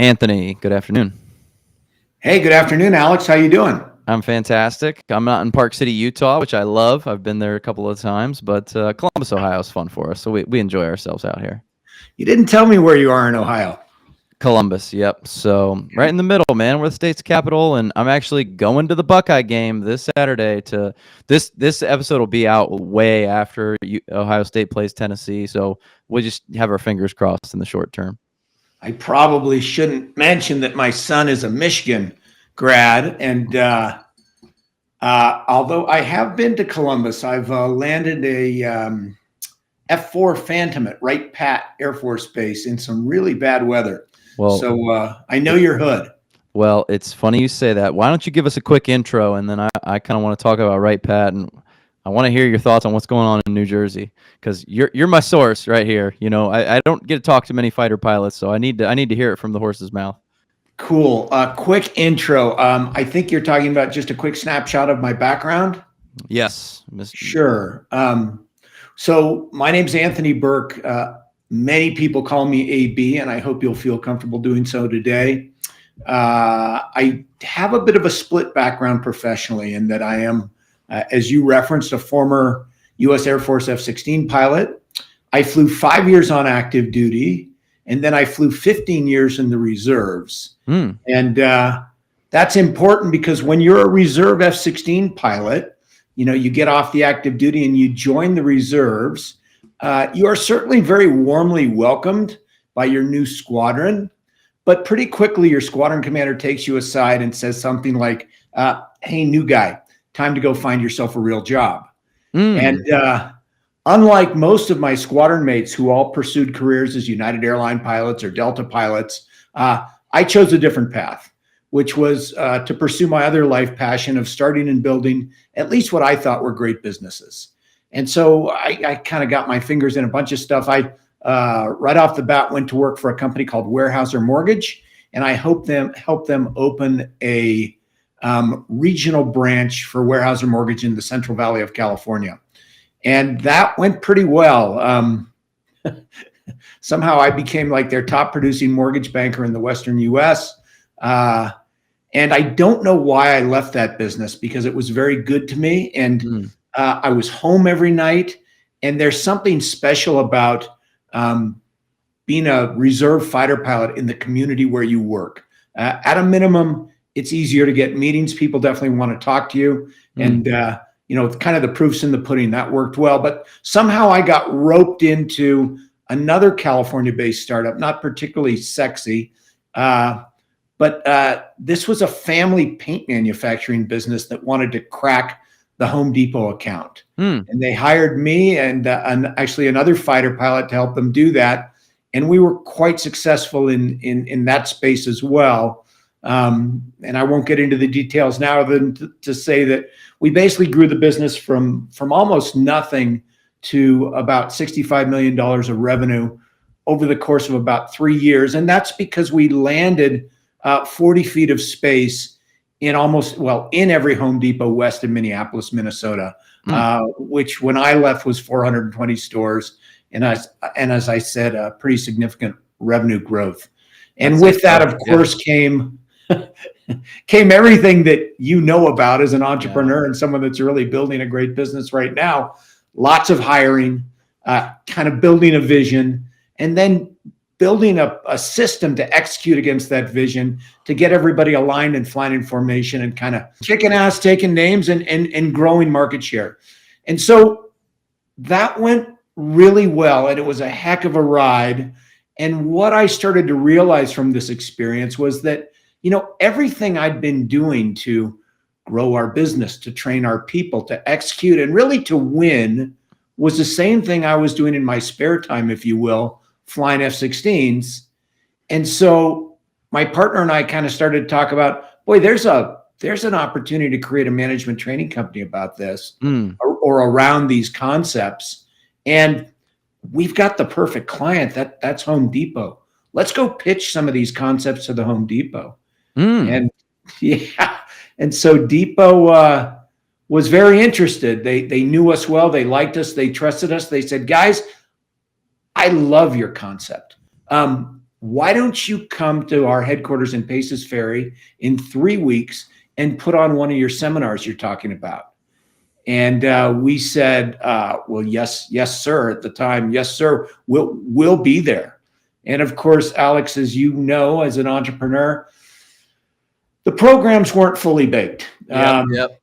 Anthony, good afternoon. Hey, good afternoon, Alex. How you doing? I'm fantastic. I'm not in Park City, Utah, which I love. I've been there a couple of times, but Columbus, Ohio is fun for us, so we enjoy ourselves out here. You didn't tell me where you are in Ohio. Columbus, yep. So right in the middle, man. We're the state's capital, and I'm actually going to the Buckeye game this Saturday. To this episode will be out way after Ohio State plays Tennessee, so we'll just have our fingers crossed in the short term. I probably shouldn't mention that my son is a Michigan grad, and although I have been to Columbus, I've landed a F-4 Phantom at Wright Pat Air Force Base in some really bad weather. Well, so I know your hood. Well, it's funny you say that. Why don't you give us a quick intro, and then I kind of want to talk about Wright Pat, and I want to hear your thoughts on what's going on in New Jersey, because you're my source right here. You know, I don't get to talk to many fighter pilots, so I need to hear it from the horse's mouth. Cool. Quick intro. I think you're talking about just a quick snapshot of my background. Yes. Sure. So my name's Anthony Bourke. Many people call me AB, and I hope you'll feel comfortable doing so today. I have a bit of a split background professionally in that I am, as you referenced, a former U.S. Air Force F-16 pilot. I flew 5 years on active duty, and then I flew 15 years in the reserves. And that's important because when you're a reserve F-16 pilot, you know, you get off the active duty and you join the reserves. You are certainly very warmly welcomed by your new squadron, but pretty quickly your squadron commander takes you aside and says something like, hey, new guy, time to go find yourself a real job. And unlike most of my squadron mates who all pursued careers as United Airline pilots or Delta pilots, I chose a different path, which was to pursue my other life passion of starting and building at least what I thought were great businesses. And so I kind of got my fingers in a bunch of stuff. I right off the bat went to work for a company called Weyerhaeuser Mortgage, and I helped them open a regional branch for Weyerhaeuser Mortgage in the Central Valley of California. And that went pretty well. Somehow I became like their top producing mortgage banker in the Western US. And I don't know why I left that business because it was very good to me. And I was home every night. And there's something special about being a reserve fighter pilot in the community where you work. At a minimum, it's easier to get meetings. People definitely want to talk to you. And, you know, kind of the proof's in the pudding. That worked well. But somehow I got roped into another California-based startup, not particularly sexy, but this was a family paint manufacturing business that wanted to crack the Home Depot account. And they hired me and actually another fighter pilot to help them do that. And we were quite successful in that space as well. And I won't get into the details now other than to say that we basically grew the business from almost nothing to about $65 million of revenue over the course of about 3 years. And that's because we landed 40 feet of space in in every Home Depot west of Minneapolis, Minnesota, which when I left was 420 stores. And as I said, a pretty significant revenue growth. And with that, of course, came everything that you know about as an entrepreneur and someone that's really building a great business right now. Lots of hiring, kind of building a vision, and then building a system to execute against that vision, to get everybody aligned and flying in formation and kind of kicking ass, taking names and growing market share. And so that went really well, and it was a heck of a ride. And what I started to realize from this experience was that, you know, everything I'd been doing to grow our business, to train our people, to execute, and really to win was the same thing I was doing in my spare time, if you will, flying F-16s. And so my partner and I kind of started to talk about, boy, there's an opportunity to create a management training company about this or around these concepts. And we've got the perfect client. That's Home Depot. Let's go pitch some of these concepts to the Home Depot. And and so Depot was very interested. They knew us well. They liked us. They trusted us. They said, guys, I love your concept. why don't you come to our headquarters in Paces Ferry in 3 weeks and put on one of your seminars you're talking about? And we said, well, yes, sir. At the time, yes, sir, we'll be there. And of course, Alex, as you know, as an entrepreneur, the programs weren't fully baked. Yep.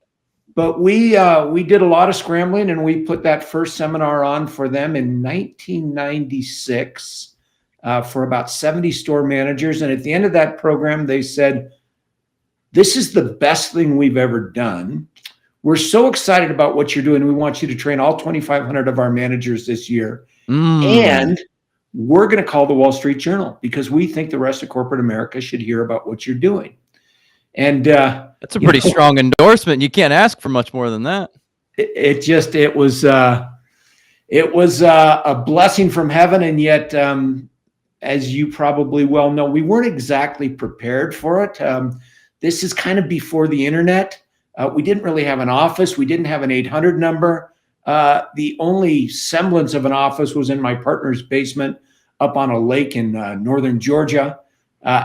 But we did a lot of scrambling, and we put that first seminar on for them in 1996 for about 70 store managers. And at the end of that program, they said, this is the best thing we've ever done. We're so excited about what you're doing. We want you to train all 2,500 of our managers this year. And we're going to call the Wall Street Journal because we think the rest of corporate America should hear about what you're doing. And that's a pretty strong endorsement. You can't ask for much more than that. It was a blessing from heaven. And yet, as you probably well know, we weren't exactly prepared for it. This is kind of before the internet. We didn't really have an office. We didn't have an 800 number. The only semblance of an office was in my partner's basement up on a lake in northern Georgia.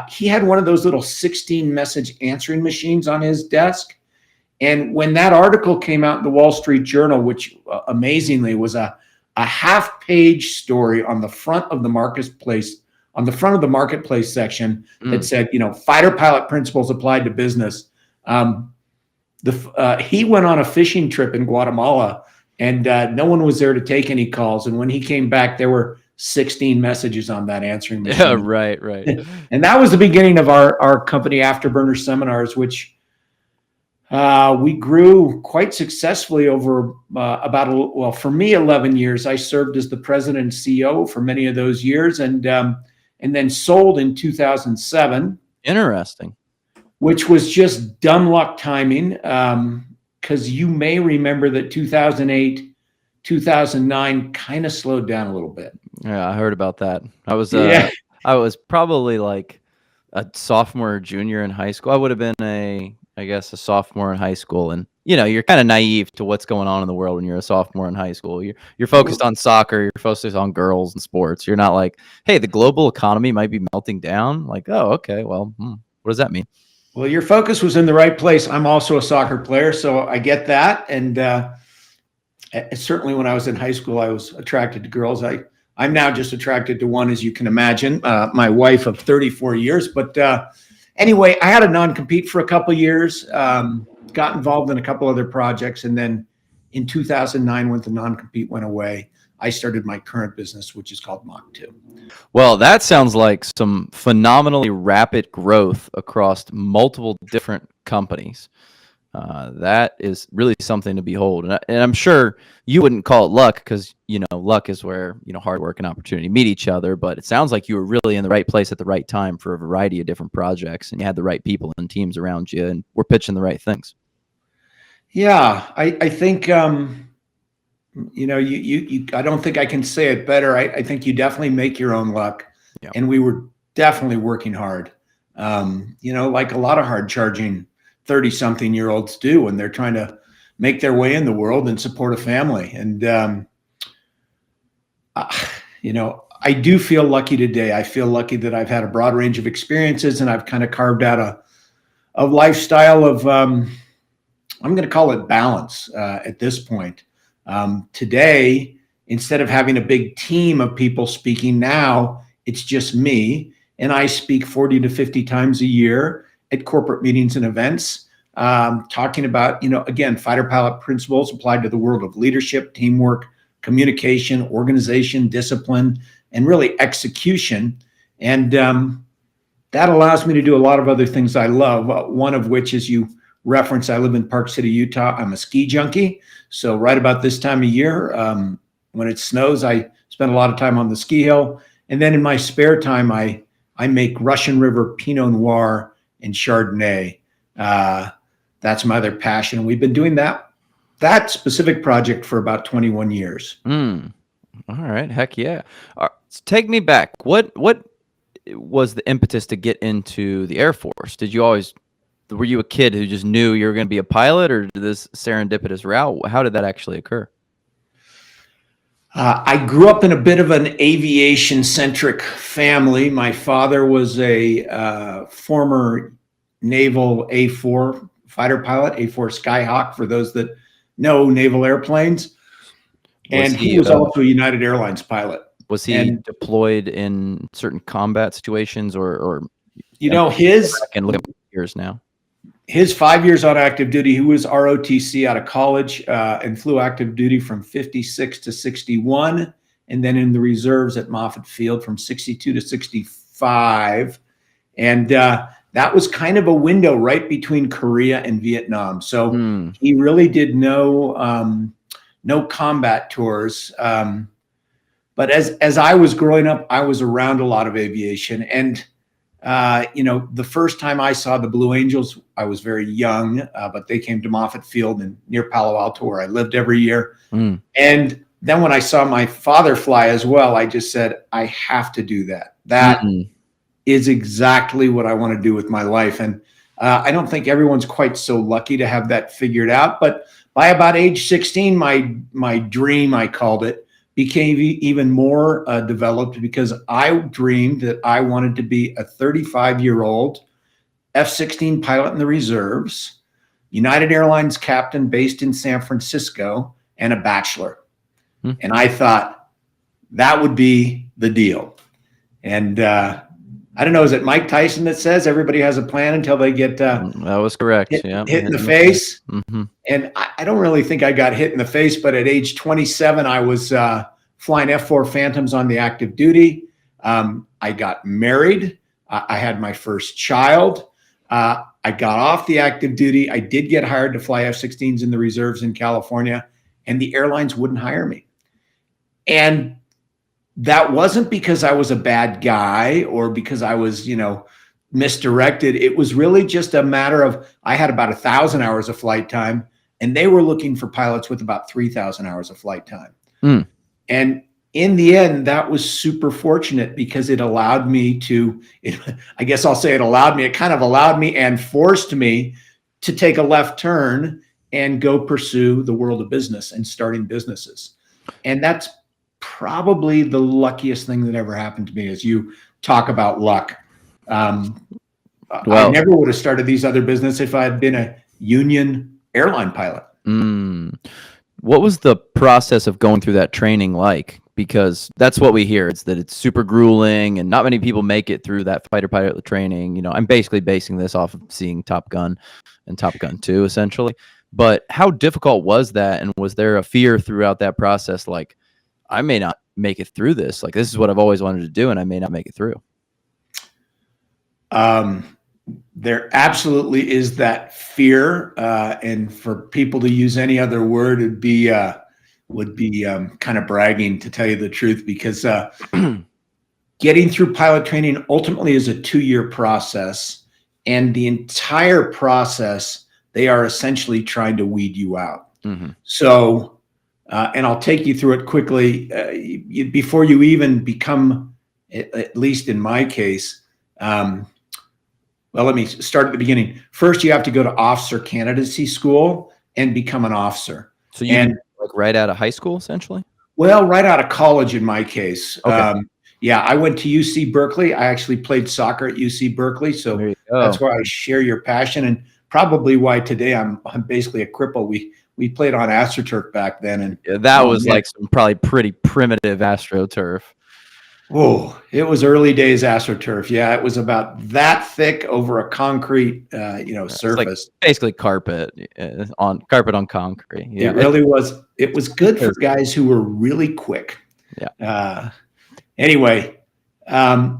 He had one of those little 16 message answering machines on his desk. And when that article came out in the Wall Street Journal, which amazingly was a half-page story on the front of the marketplace, section that said, fighter pilot principles applied to business. He went on a fishing trip in Guatemala, and no one was there to take any calls. And when he came back, there were 16 messages on that answering machine. Yeah, right. And that was the beginning of our company, Afterburner Seminars, which we grew quite successfully over for me, 11 years. I served as the president and CEO for many of those years, and then sold in 2007. Interesting. Which was just dumb luck timing, because you may remember that 2008, 2009 kind of slowed down a little bit. Yeah, I heard about that. I was I was probably like a sophomore or junior in high school. I would have been a sophomore in high school, and you're kind of naive to what's going on in the world when you're a sophomore in high school. You're focused on soccer, you're focused on girls and sports. You're not like, hey, the global economy might be melting down. Like, oh, okay, well, what does that mean? Well, your focus was in the right place. I'm also a soccer player, so I get that. And certainly when I was in high school, I was attracted to girls. I'm now just attracted to one, as you can imagine, my wife of 34 years. But anyway, I had a non-compete for a couple of years, got involved in a couple other projects. And then in 2009, when the non-compete went away, I started my current business, which is called Mach 2. Well, that sounds like some phenomenally rapid growth across multiple different companies. That is really something to behold. And I'm sure you wouldn't call it luck because, luck is where, hard work and opportunity meet each other. But it sounds like you were really in the right place at the right time for a variety of different projects, and you had the right people and teams around you, and we're pitching the right things. Yeah, I think, I don't think I can say it better. I think you definitely make your own luck. Yeah. And we were definitely working hard, like a lot of hard charging 30-something-year-olds do when they're trying to make their way in the world and support a family. And, I do feel lucky today. I feel lucky that I've had a broad range of experiences, and I've kind of carved out a lifestyle of, I'm going to call it balance at this point. Today, instead of having a big team of people speaking, now it's just me, and I speak 40 to 50 times a year at corporate meetings and events, talking about, again, fighter pilot principles applied to the world of leadership, teamwork, communication, organization, discipline, and really execution. And that allows me to do a lot of other things I love, one of which is you reference, I live in Park City, Utah. I'm a ski junkie. So right about this time of year, when it snows, I spend a lot of time on the ski hill. And then in my spare time, I make Russian River Pinot Noir and Chardonnay. That's my other passion. We've been doing that specific project for about 21 years. All right. Heck yeah. Take me back. What was the impetus to get into the Air Force? Were you a kid who just knew you were going to be a pilot, or did this serendipitous route? How did that actually occur? I grew up in a bit of an aviation-centric family. My father was a former naval A4 fighter pilot, A4 Skyhawk, for those that know naval airplanes. Was And he he was also a United Airlines pilot. was he And, deployed in certain combat situations, or you I'm know, back and look at years now? his 5 years on active duty, he was ROTC out of college and flew active duty from 56 to 61, and then in the reserves at Moffett Field from 62 to 65. And that was kind of a window right between Korea and Vietnam. So he really did no combat tours. But as I was growing up, I was around a lot of aviation. And the first time I saw the Blue Angels, I was very young, but they came to Moffett Field and near Palo Alto, where I lived every year. And then when I saw my father fly as well, I just said, I have to do that. That is exactly what I want to do with my life. And I don't think everyone's quite so lucky to have that figured out. But by about age 16, my dream, I called it, became even more developed, because I dreamed that I wanted to be a 35-year-old F-16 pilot in the reserves, United Airlines captain based in San Francisco, and a bachelor. And I thought that would be the deal. And I don't know, is it Mike Tyson that says everybody has a plan until they get that was correct. hit in the face? And I don't really think I got hit in the face, but at age 27, I was flying F-4 Phantoms on the active duty. I got married. I had my first child. I got off the active duty. I did get hired to fly F-16s in the reserves in California, and the airlines wouldn't hire me. And that wasn't because I was a bad guy or because I was, misdirected. It was really just a matter of, I had about 1,000 hours of flight time, and they were looking for pilots with about 3,000 hours of flight time. And in the end, that was super fortunate, because it allowed me to, I guess I'll say it kind of allowed me and forced me to take a left turn and go pursue the world of business and starting businesses. And that's probably the luckiest thing that ever happened to me. As you talk about luck, I never would have started these other businesses if I had been a union airline pilot. What was the process of going through that training like? Because that's what we hear. It's that it's super grueling, and not many people make it through that fighter pilot training. I'm basically basing this off of seeing Top Gun and Top Gun 2, essentially. But how difficult was that? And was there a fear throughout that process? Like, I may not make it through this. Like, this is what I've always wanted to do, and I may not make it through. There absolutely is that fear. And for people to use any other word would be kind of bragging, to tell you the truth, because getting through pilot training ultimately is a 2-year process. And the entire process, they are essentially trying to weed you out. So, and I'll take you through it quickly. Before you even become, at least in my case, well, let me start at the beginning. First, you have to go to officer candidacy school and become an officer. So you like right out of high school, essentially? Well, right out of college in my case. Okay. Yeah, I went to UC Berkeley. I actually played soccer at UC Berkeley. So that's why I share your passion, and probably why today I'm basically a cripple. We played on AstroTurf back then. And that was like some probably pretty primitive AstroTurf. Oh, it was early days AstroTurf. Yeah, it was about that thick over a concrete, surface. Like basically carpet on concrete. Yeah, it really was. It was good for guys who were really quick. Yeah. Anyway, that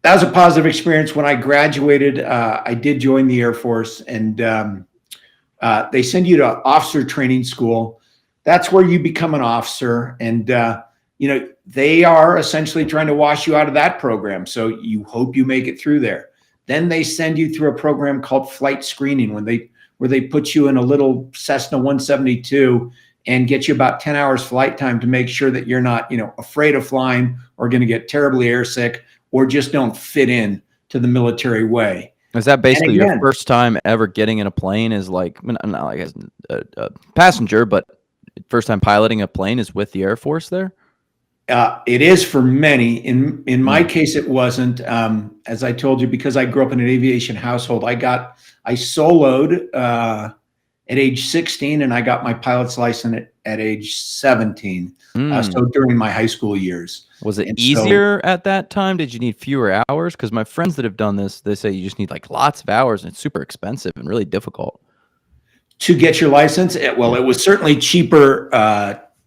was a positive experience. When I graduated, I did join the Air Force, and they send you to officer training school. That's where you become an officer, and they are essentially trying to wash you out of that program. So you hope you make it through there. Then they send you through a program called flight screening, where they put you in a little Cessna 172 and get you about 10 hours flight time to make sure that you're not, afraid of flying or going to get terribly airsick or just don't fit in to the military way. Is that basically your first time ever getting in a plane? Is like, not like as a passenger, but first time piloting a plane is with the Air Force there? It is for many. In my case, it wasn't. As I told you, because I grew up in an aviation household, I soloed at age 16, and I got my pilot's license at age 17. So during my high school years. Was it easier at that time? Did you need fewer hours? Because my friends that have done this, they say you just need like lots of hours, and it's super expensive and really difficult. To get your license? It was certainly cheaper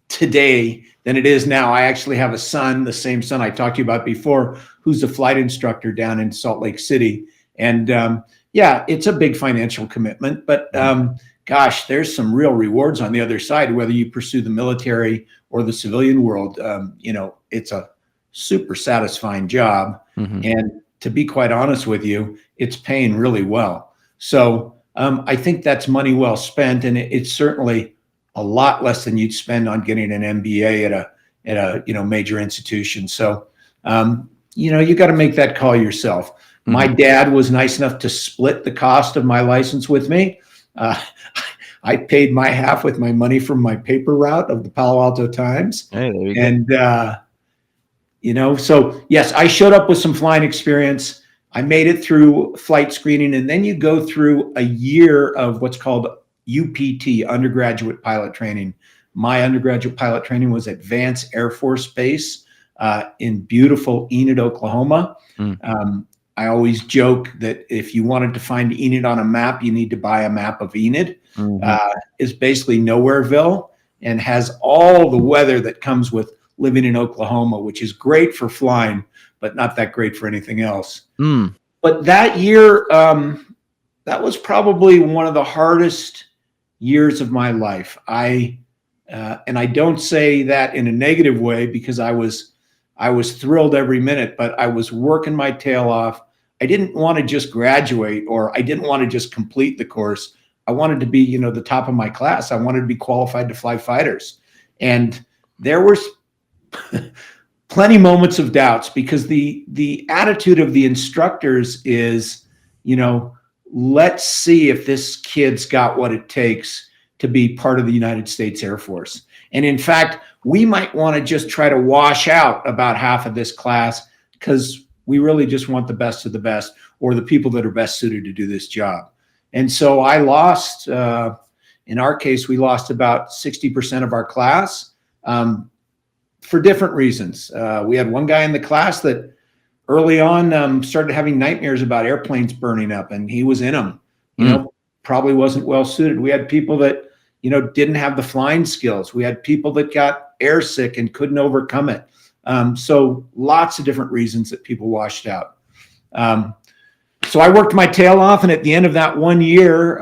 today than it is now. I actually have a son, the same son I talked to you about before, who's a flight instructor down in Salt Lake City. And yeah, it's a big financial commitment, but gosh, there's some real rewards on the other side, whether you pursue the military or the civilian world. It's a super satisfying job. And to be quite honest with you, it's paying really well. So I think that's money well spent, and it's certainly a lot less than you'd spend on getting an MBA at a major institution. So you got to make that call yourself. My dad was nice enough to split the cost of my license with me. I paid my half with my money from my paper route of the Palo Alto Times. Hey, there you go. So yes, I showed up with some flying experience. I made it through flight screening, and then you go through a year of what's called UPT, undergraduate pilot training. My undergraduate pilot training was at Vance Air Force Base in beautiful Enid, Oklahoma. I always joke that if you wanted to find Enid on a map, you need to buy a map of Enid. It's basically Nowhereville and has all the weather that comes with living in Oklahoma, which is great for flying, but not that great for anything else. But that year, that was probably one of the hardest years of my life. And I don't say that in a negative way, because I was thrilled every minute, but I was working my tail off. I didn't want to just graduate, or I didn't want to just complete the course. I wanted to be, the top of my class. I wanted to be qualified to fly fighters. And there were plenty moments of doubts, because the attitude of the instructors is, let's see if this kid's got what it takes to be part of the United States Air Force. And in fact, we might want to just try to wash out about half of this class, because we really just want the best of the best, or the people that are best suited to do this job. And so I lost, in our case, we lost about 60% of our class for different reasons. We had one guy in the class that early on started having nightmares about airplanes burning up, and he was in them, probably wasn't well suited. We had people that, didn't have the flying skills. We had people that got airsick and couldn't overcome it. So lots of different reasons that people washed out. So I worked my tail off, and at the end of that 1 year,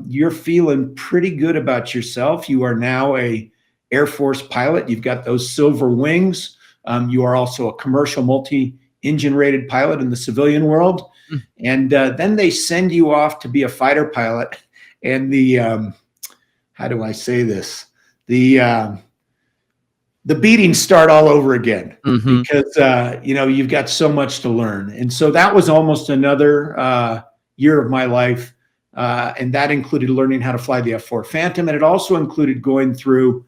you're feeling pretty good about yourself. You are now a Air Force pilot. You've got those silver wings. You are also a commercial multi-engine rated pilot in the civilian world. And then they send you off to be a fighter pilot. And how do I say this? The beatings start all over again, because, you've got so much to learn. And so that was almost another year of my life. And that included learning how to fly the F-4 Phantom. And it also included going through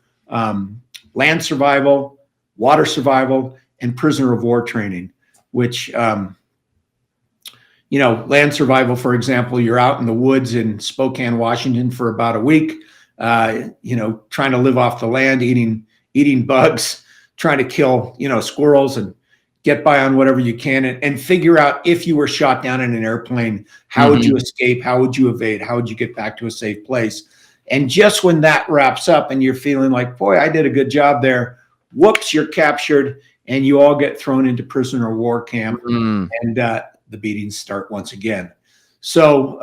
land survival, water survival, and prisoner of war training, which, land survival, for example, you're out in the woods in Spokane, Washington for about a week, trying to live off the land, eating bugs, trying to kill, squirrels and get by on whatever you can, and figure out, if you were shot down in an airplane, how would you escape? How would you evade? How would you get back to a safe place? And just when that wraps up and you're feeling like, boy, I did a good job there, whoops, you're captured, and you all get thrown into prisoner of war camp, and the beatings start once again. So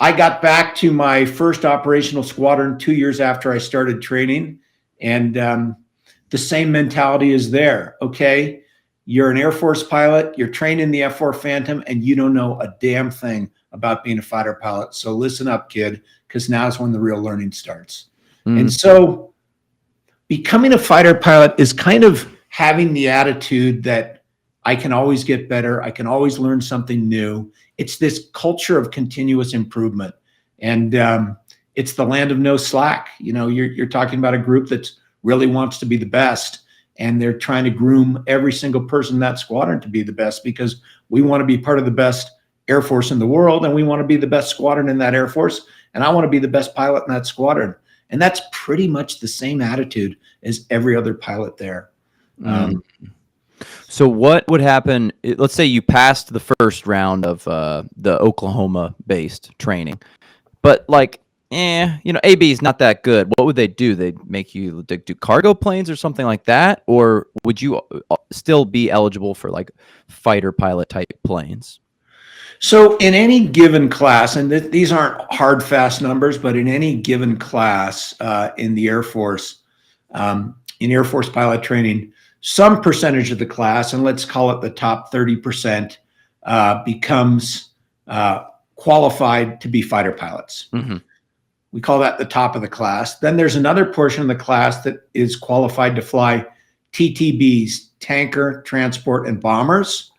I got back to my first operational squadron 2 years after I started training, and the same mentality is there. Okay, you're an Air Force pilot, you're trained in the F-4 Phantom, and you don't know a damn thing about being a fighter pilot. So listen up, kid, because now's when the real learning starts. And so becoming a fighter pilot is kind of having the attitude that I can always get better. I can always learn something new. It's this culture of continuous improvement. And it's the land of no slack. You're talking about a group that really wants to be the best. and they're trying to groom every single person in that squadron to be the best, because we want to be part of the best Air Force in the world, and we want to be the best squadron in that Air Force, and I want to be the best pilot in that squadron. And that's pretty much the same attitude as every other pilot there. So what would happen? Let's say you passed the first round of the Oklahoma-based training, but like, AB is not that good. What would they do? They'd make you do cargo planes or something like that, or would you still be eligible for like fighter pilot type planes? So in any given class, and these aren't hard, fast numbers, but in any given class in the Air Force, in Air Force pilot training, some percentage of the class, and let's call it the top 30%, becomes qualified to be fighter pilots. Mm-hmm. We call that the top of the class. Then there's another portion of the class that is qualified to fly TTBs, tanker, transport, and bombers.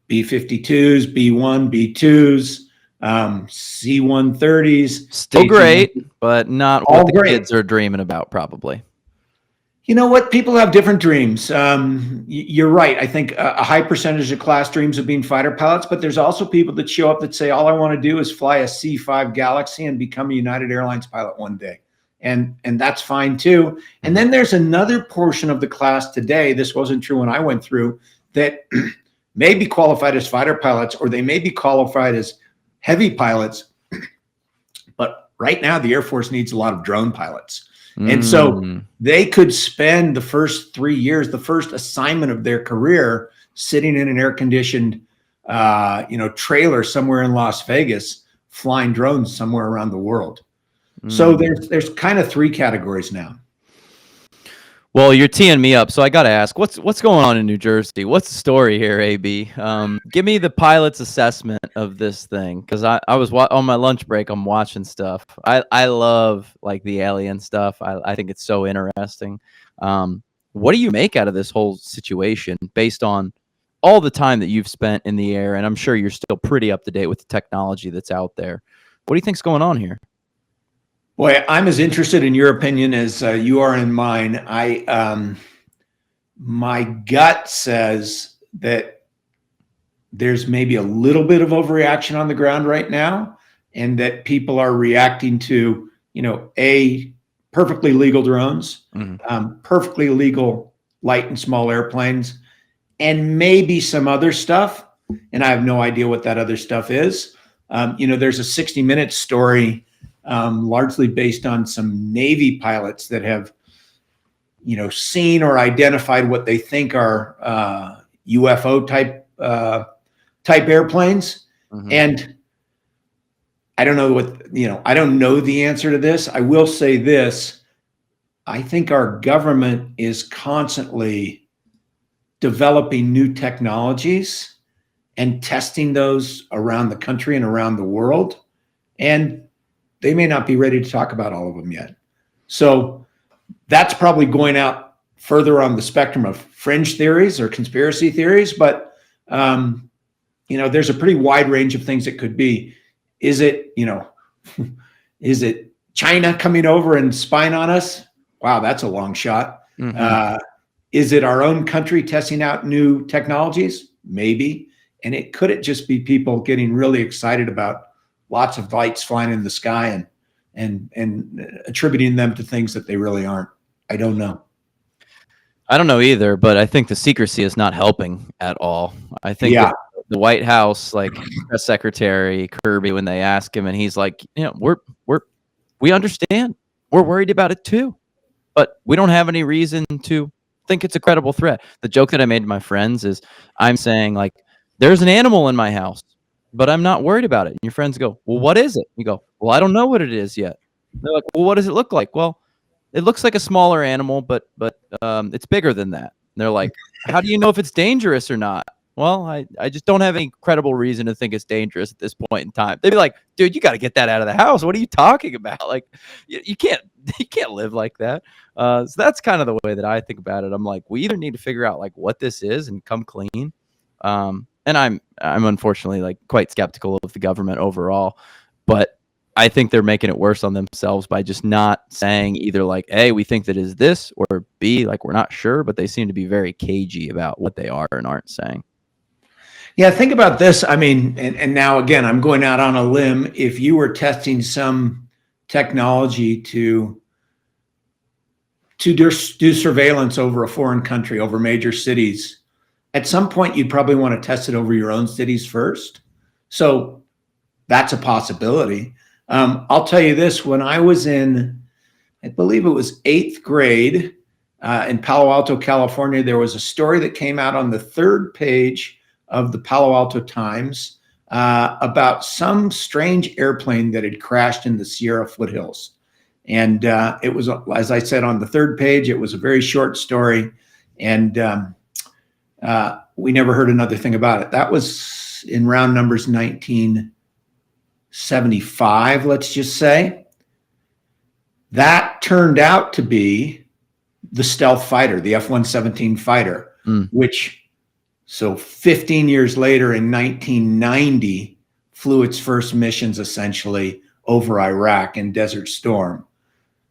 B-52s, B-1, B-2s, C-130s. Still great, but not what the kids are dreaming about, probably. You know what? People have different dreams. You're right. I think a high percentage of class dreams of being fighter pilots, but there's also people that show up that say, all I want to do is fly a C-5 Galaxy and become a United Airlines pilot one day. And that's fine too. And then there's another portion of the class today, this wasn't true when I went through, that may be qualified as fighter pilots, or they may be qualified as heavy pilots. But right now, the Air Force needs a lot of drone pilots. And so they could spend the first 3 years, the first assignment of their career, sitting in an air-conditioned, trailer somewhere in Las Vegas, flying drones somewhere around the world. So there's kind of three categories now. Well, you're teeing me up, so I got to ask, what's going on in New Jersey? What's the story here, AB? Give me the pilot's assessment of this thing, because I was on my lunch break. I'm watching stuff. I love like the alien stuff. I think it's so interesting. What do you make out of this whole situation based on all the time that you've spent in the air? And I'm sure you're still pretty up to date with the technology that's out there. What do you think's going on here? Boy, I'm as interested in your opinion as you are in mine. My gut says that there's maybe a little bit of overreaction on the ground right now, and that people are reacting to, perfectly legal drones, perfectly legal light and small airplanes, and maybe some other stuff. And I have no idea what that other stuff is. There's a 60 Minutes story, largely based on some Navy pilots that have, seen or identified what they think are UFO type airplanes. And I don't know I don't know the answer to this. I will say this. I think our government is constantly developing new technologies and testing those around the country and around the world. And they may not be ready to talk about all of them yet. So that's probably going out further on the spectrum of fringe theories or conspiracy theories. But, there's a pretty wide range of things it could be. Is it, is it China coming over and spying on us? Wow, that's a long shot. Is it our own country testing out new technologies? Maybe. And could it just be people getting really excited about lots of lights flying in the sky and attributing them to things that they really aren't? I don't know. I don't know either, but I think the secrecy is not helping at all. I think the White House, like press secretary Kirby, when they ask him, and he's like, we understand, we're worried about it too, but we don't have any reason to think it's a credible threat. The joke that I made to my friends is I'm saying, like, there's an animal in my house, but I'm not worried about it. And your friends go, well, what is it? You go, well, I don't know what it is yet. They're like, well, what does it look like? Well, it looks like a smaller animal, but it's bigger than that. And they're like, how do you know if it's dangerous or not? Well, I just don't have any credible reason to think it's dangerous at this point in time. They'd be like, dude, you got to get that out of the house. What are you talking about? Like, you can't live like that. So that's kind of the way that I think about it. I'm like, we either need to figure out like what this is and come clean. And I'm unfortunately like quite skeptical of the government overall, but I think they're making it worse on themselves by just not saying either like, A, we think that is this, or B, like, we're not sure, but they seem to be very cagey about what they are and aren't saying. Yeah, think about this. I mean, and now again, I'm going out on a limb. If you were testing some technology to do surveillance over a foreign country, over major cities, at some point you'd probably want to test it over your own cities first. So that's a possibility. I'll tell you this, when I was in, I believe it was 8th grade in Palo Alto, California, there was a story that came out on the 3rd page of the Palo Alto Times about some strange airplane that had crashed in the Sierra foothills. And it was, as I said, on the 3rd page. It was a very short story, and we never heard another thing about it. That was in round numbers 1975, let's just say. That turned out to be the stealth fighter, the F-117 fighter, which, so 15 years later in 1990, flew its first missions essentially over Iraq in Desert Storm.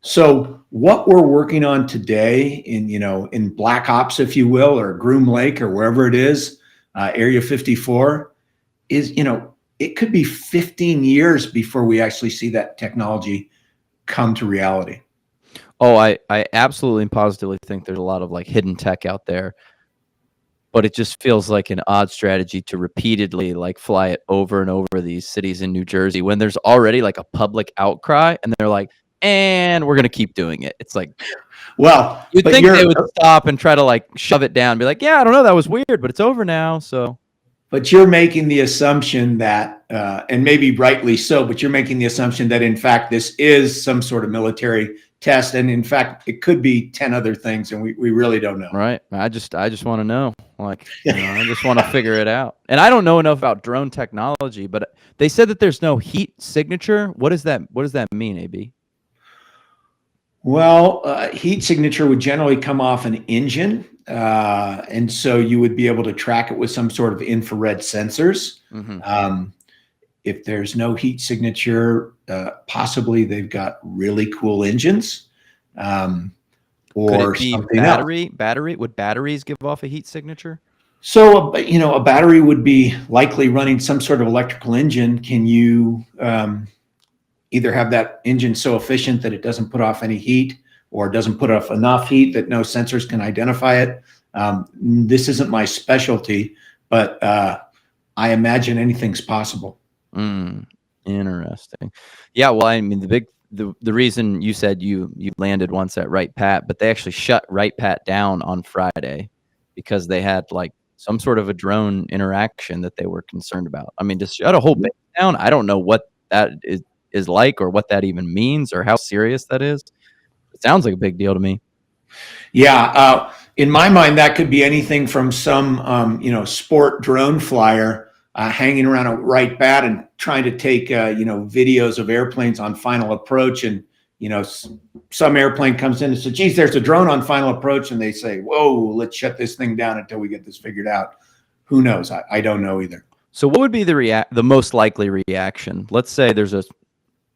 So what we're working on today in Black Ops, if you will, or Groom Lake or wherever it is, Area 54, is, it could be 15 years before we actually see that technology come to reality. Oh, I absolutely and positively think there's a lot of like hidden tech out there, but it just feels like an odd strategy to repeatedly like fly it over and over these cities in New Jersey when there's already like a public outcry, and they're like, and we're going to keep doing it. It's like, well, you'd think they would stop and try to like shove it down, be like, yeah, I don't know, that was weird, but it's over now. So, but you're making the assumption that, and maybe rightly so, but you're making the assumption that in fact, this is some sort of military test. And in fact, it could be 10 other things, and we really don't know. Right. I just want to know, like, I just want to figure it out. And I don't know enough about drone technology, but they said that there's no heat signature. What does that mean, AB? Well, heat signature would generally come off an engine. And so you would be able to track it with some sort of infrared sensors. If there's no heat signature, possibly they've got really cool engines, or something battery. Would batteries give off a heat signature? So, a battery would be likely running some sort of electrical engine. Can you either have that engine so efficient that it doesn't put off any heat, or doesn't put off enough heat that no sensors can identify it? This isn't my specialty, but I imagine anything's possible. Interesting. Yeah, well, I mean, the reason you said you landed once at Wright Pat, but they actually shut Wright Pat down on Friday because they had like some sort of a drone interaction that they were concerned about. I mean, to shut a whole base down, I don't know what that is like, or what that even means, or how serious that is. It sounds like a big deal to me. Yeah, in my mind, that could be anything from some sport drone flyer hanging around a Wright Pat and trying to take videos of airplanes on final approach, and some airplane comes in and says, geez, there's a drone on final approach, and they say, whoa, let's shut this thing down until we get this figured out. Who knows? I don't know either. So what would be the most likely reaction? Let's say there's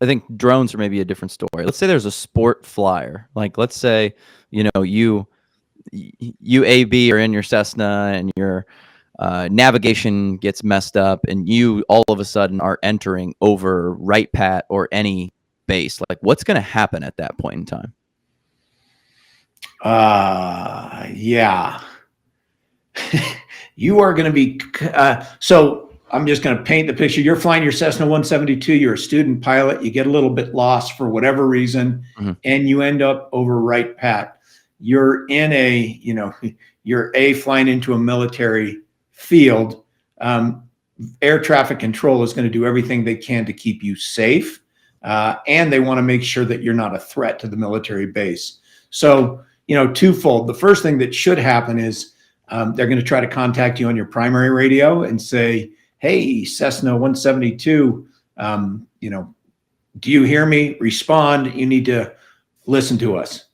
I think drones are maybe a different story. Let's say there's a sport flyer. Like, let's say, you AB are in your Cessna and your navigation gets messed up, and you all of a sudden are entering over Wright Pat or any base. Like, what's going to happen at that point in time? Yeah. You are going to be, so I'm just going to paint the picture. You're flying your Cessna 172. You're a student pilot. You get a little bit lost for whatever reason, and you end up over Wright Pat. You're in you're flying into a military field. Air traffic control is going to do everything they can to keep you safe, and they want to make sure that you're not a threat to the military base. So, twofold. The first thing that should happen is they're going to try to contact you on your primary radio and say, hey, Cessna 172, do you hear me? Respond. You need to listen to us.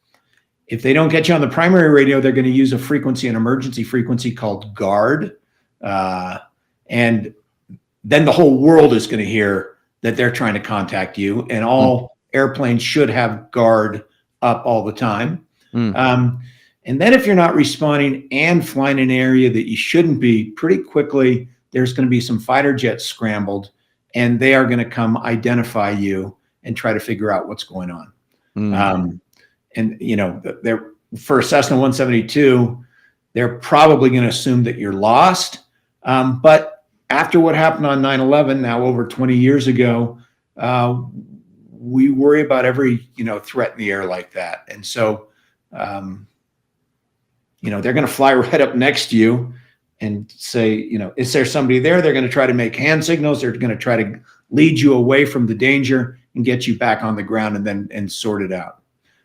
If they don't get you on the primary radio, they're going to use an emergency frequency called GUARD. And then the whole world is going to hear that they're trying to contact you, and all airplanes should have guard up all the time. And then if you're not responding and flying in an area that you shouldn't be, pretty quickly there's going to be some fighter jets scrambled, and they are going to come identify you and try to figure out what's going on. And they're for Cessna 172, they're probably going to assume that you're lost. But after what happened on 9/11, now over 20 years ago, we worry about every threat in the air like that, and so they're going to fly right up next to you and say, is there somebody there? They're going to try to make hand signals. They're going to try to lead you away from the danger and get you back on the ground and sort it out.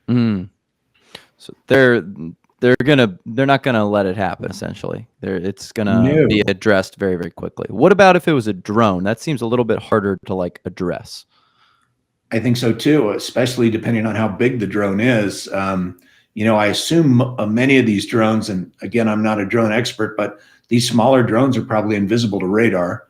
So they're not gonna let it happen. Essentially, it's gonna be addressed very, very quickly. What about if it was a drone? That seems a little bit harder to address. I think so too, especially depending on how big the drone is. I assume many of these drones, and again, I'm not a drone expert, but these smaller drones are probably invisible to radar.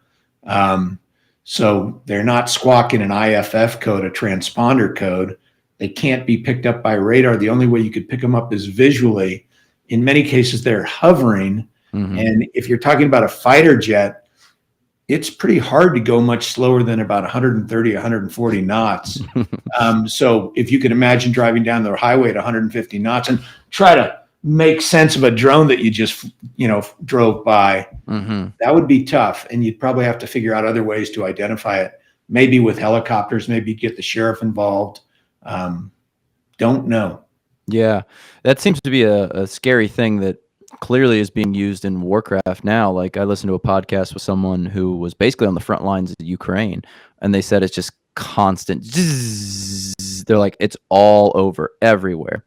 So they're not squawking an IFF code, a transponder code. They can't be picked up by radar. The only way you could pick them up is visually. In many cases, they're hovering. And if you're talking about a fighter jet, it's pretty hard to go much slower than about 130, 140 knots. So if you could imagine driving down the highway at 150 knots and try to make sense of a drone that you just, drove by, that would be tough. And you'd probably have to figure out other ways to identify it. Maybe with helicopters, maybe get the sheriff involved. Don't know. Yeah, that seems to be a scary thing that clearly is being used in Warcraft now. Like, I listened to a podcast with someone who was basically on the front lines of Ukraine, and they said it's just constant. Zzz. They're like, it's all over everywhere.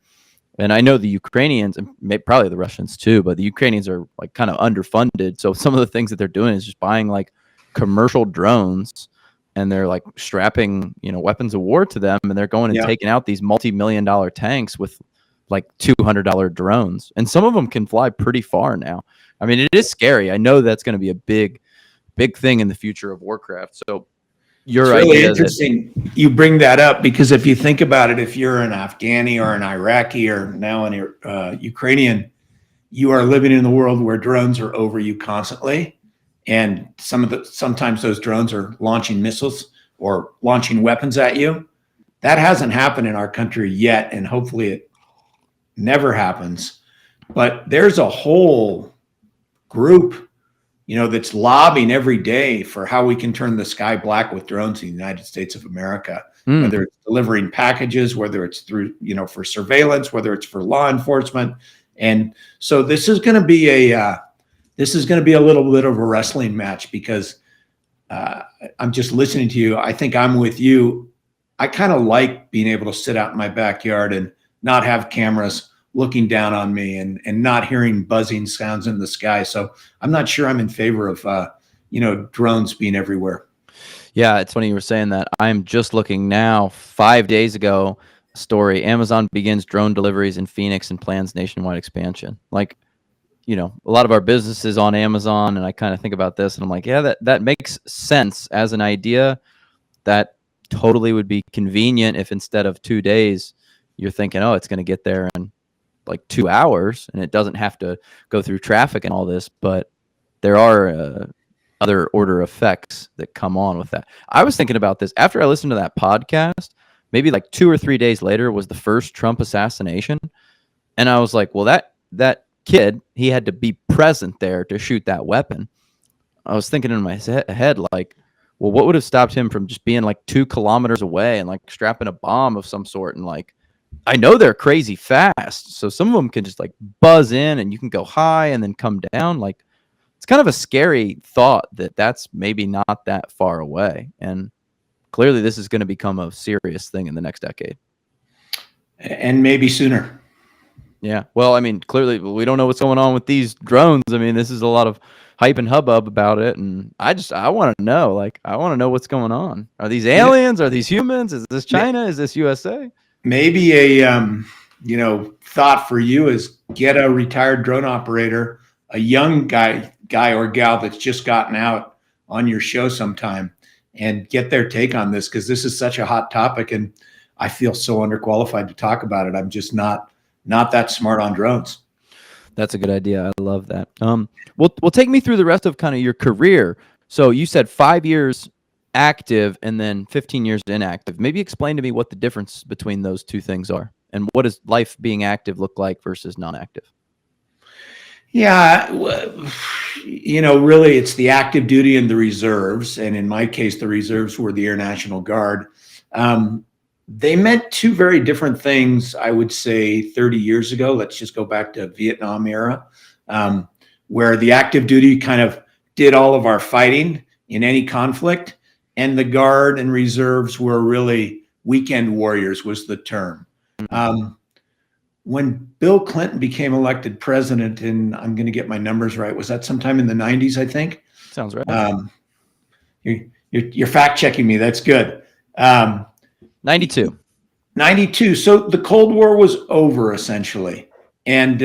And I know the Ukrainians, and probably the Russians too, but the Ukrainians are kind of underfunded. So some of the things that they're doing is just buying commercial drones, and they're strapping, weapons of war to them, and they're going and taking out these multi-million-dollar tanks with $200 drones. And some of them can fly pretty far now. I mean, it is scary. I know that's going to be a big thing in the future of Warcraft. So it's really interesting you bring that up, because if you think about it, if you're an Afghani or an Iraqi or now an Ukrainian, you are living in the world where drones are over you constantly. And sometimes those drones are launching missiles or launching weapons at you. That hasn't happened in our country yet, and hopefully it never happens. But there's a whole group, that's lobbying every day for how we can turn the sky black with drones in the United States of America. Whether it's delivering packages, whether it's through, for surveillance, whether it's for law enforcement. And so this is going to be a little bit of a wrestling match, because I'm just listening to you. I think I'm with you. I kind of like being able to sit out in my backyard and not have cameras looking down on me and not hearing buzzing sounds in the sky. So I'm not sure I'm in favor of, drones being everywhere. Yeah, it's funny you were saying that. I'm just looking now, 5 days ago, story, Amazon begins drone deliveries in Phoenix and plans nationwide expansion. A lot of our business is on Amazon, and I kind of think about this, and I'm like, yeah, that makes sense as an idea. That totally would be convenient if instead of 2 days, you're thinking, oh, it's going to get there in 2 hours, and it doesn't have to go through traffic and all this. But there are other order effects that come on with that. I was thinking about this after I listened to that podcast. Maybe 2 or 3 days later was the first Trump assassination, and I was like, well, that kid, he had to be present there to shoot that weapon. I was thinking in my head, well, what would have stopped him from just being 2 kilometers away and strapping a bomb of some sort? And I know they're crazy fast, so some of them can just buzz in, and you can go high and then come down. It's kind of a scary thought that that's maybe not that far away. And clearly this is going to become a serious thing in the next decade. And maybe sooner. Yeah. Well, I mean, clearly we don't know what's going on with these drones. I mean, this is a lot of hype and hubbub about it. And I want to know, I want to know what's going on. Are these aliens? Are these humans? Is this China? Is this USA? Maybe a, thought for you is get a retired drone operator, a young guy or gal that's just gotten out on your show sometime, and get their take on this, because this is such a hot topic and I feel so underqualified to talk about it. I'm just not that smart on drones. That's a good idea. I love that. Well, take me through the rest of kind of your career. So you said 5 years active and then 15 years inactive. Maybe explain to me what the difference between those two things are, and what does life being active look like versus non-active? Yeah, really, it's the active duty and the reserves. And in my case, the reserves were the Air National Guard. They meant two very different things, I would say, 30 years ago. Let's just go back to Vietnam era, where the active duty kind of did all of our fighting in any conflict, and the Guard and reserves were really weekend warriors was the term. When Bill Clinton became elected president, and I'm going to get my numbers right, was that sometime in the 90s, I think? Sounds right. You're fact checking me. That's good. 92. 92. So the Cold War was over essentially. And,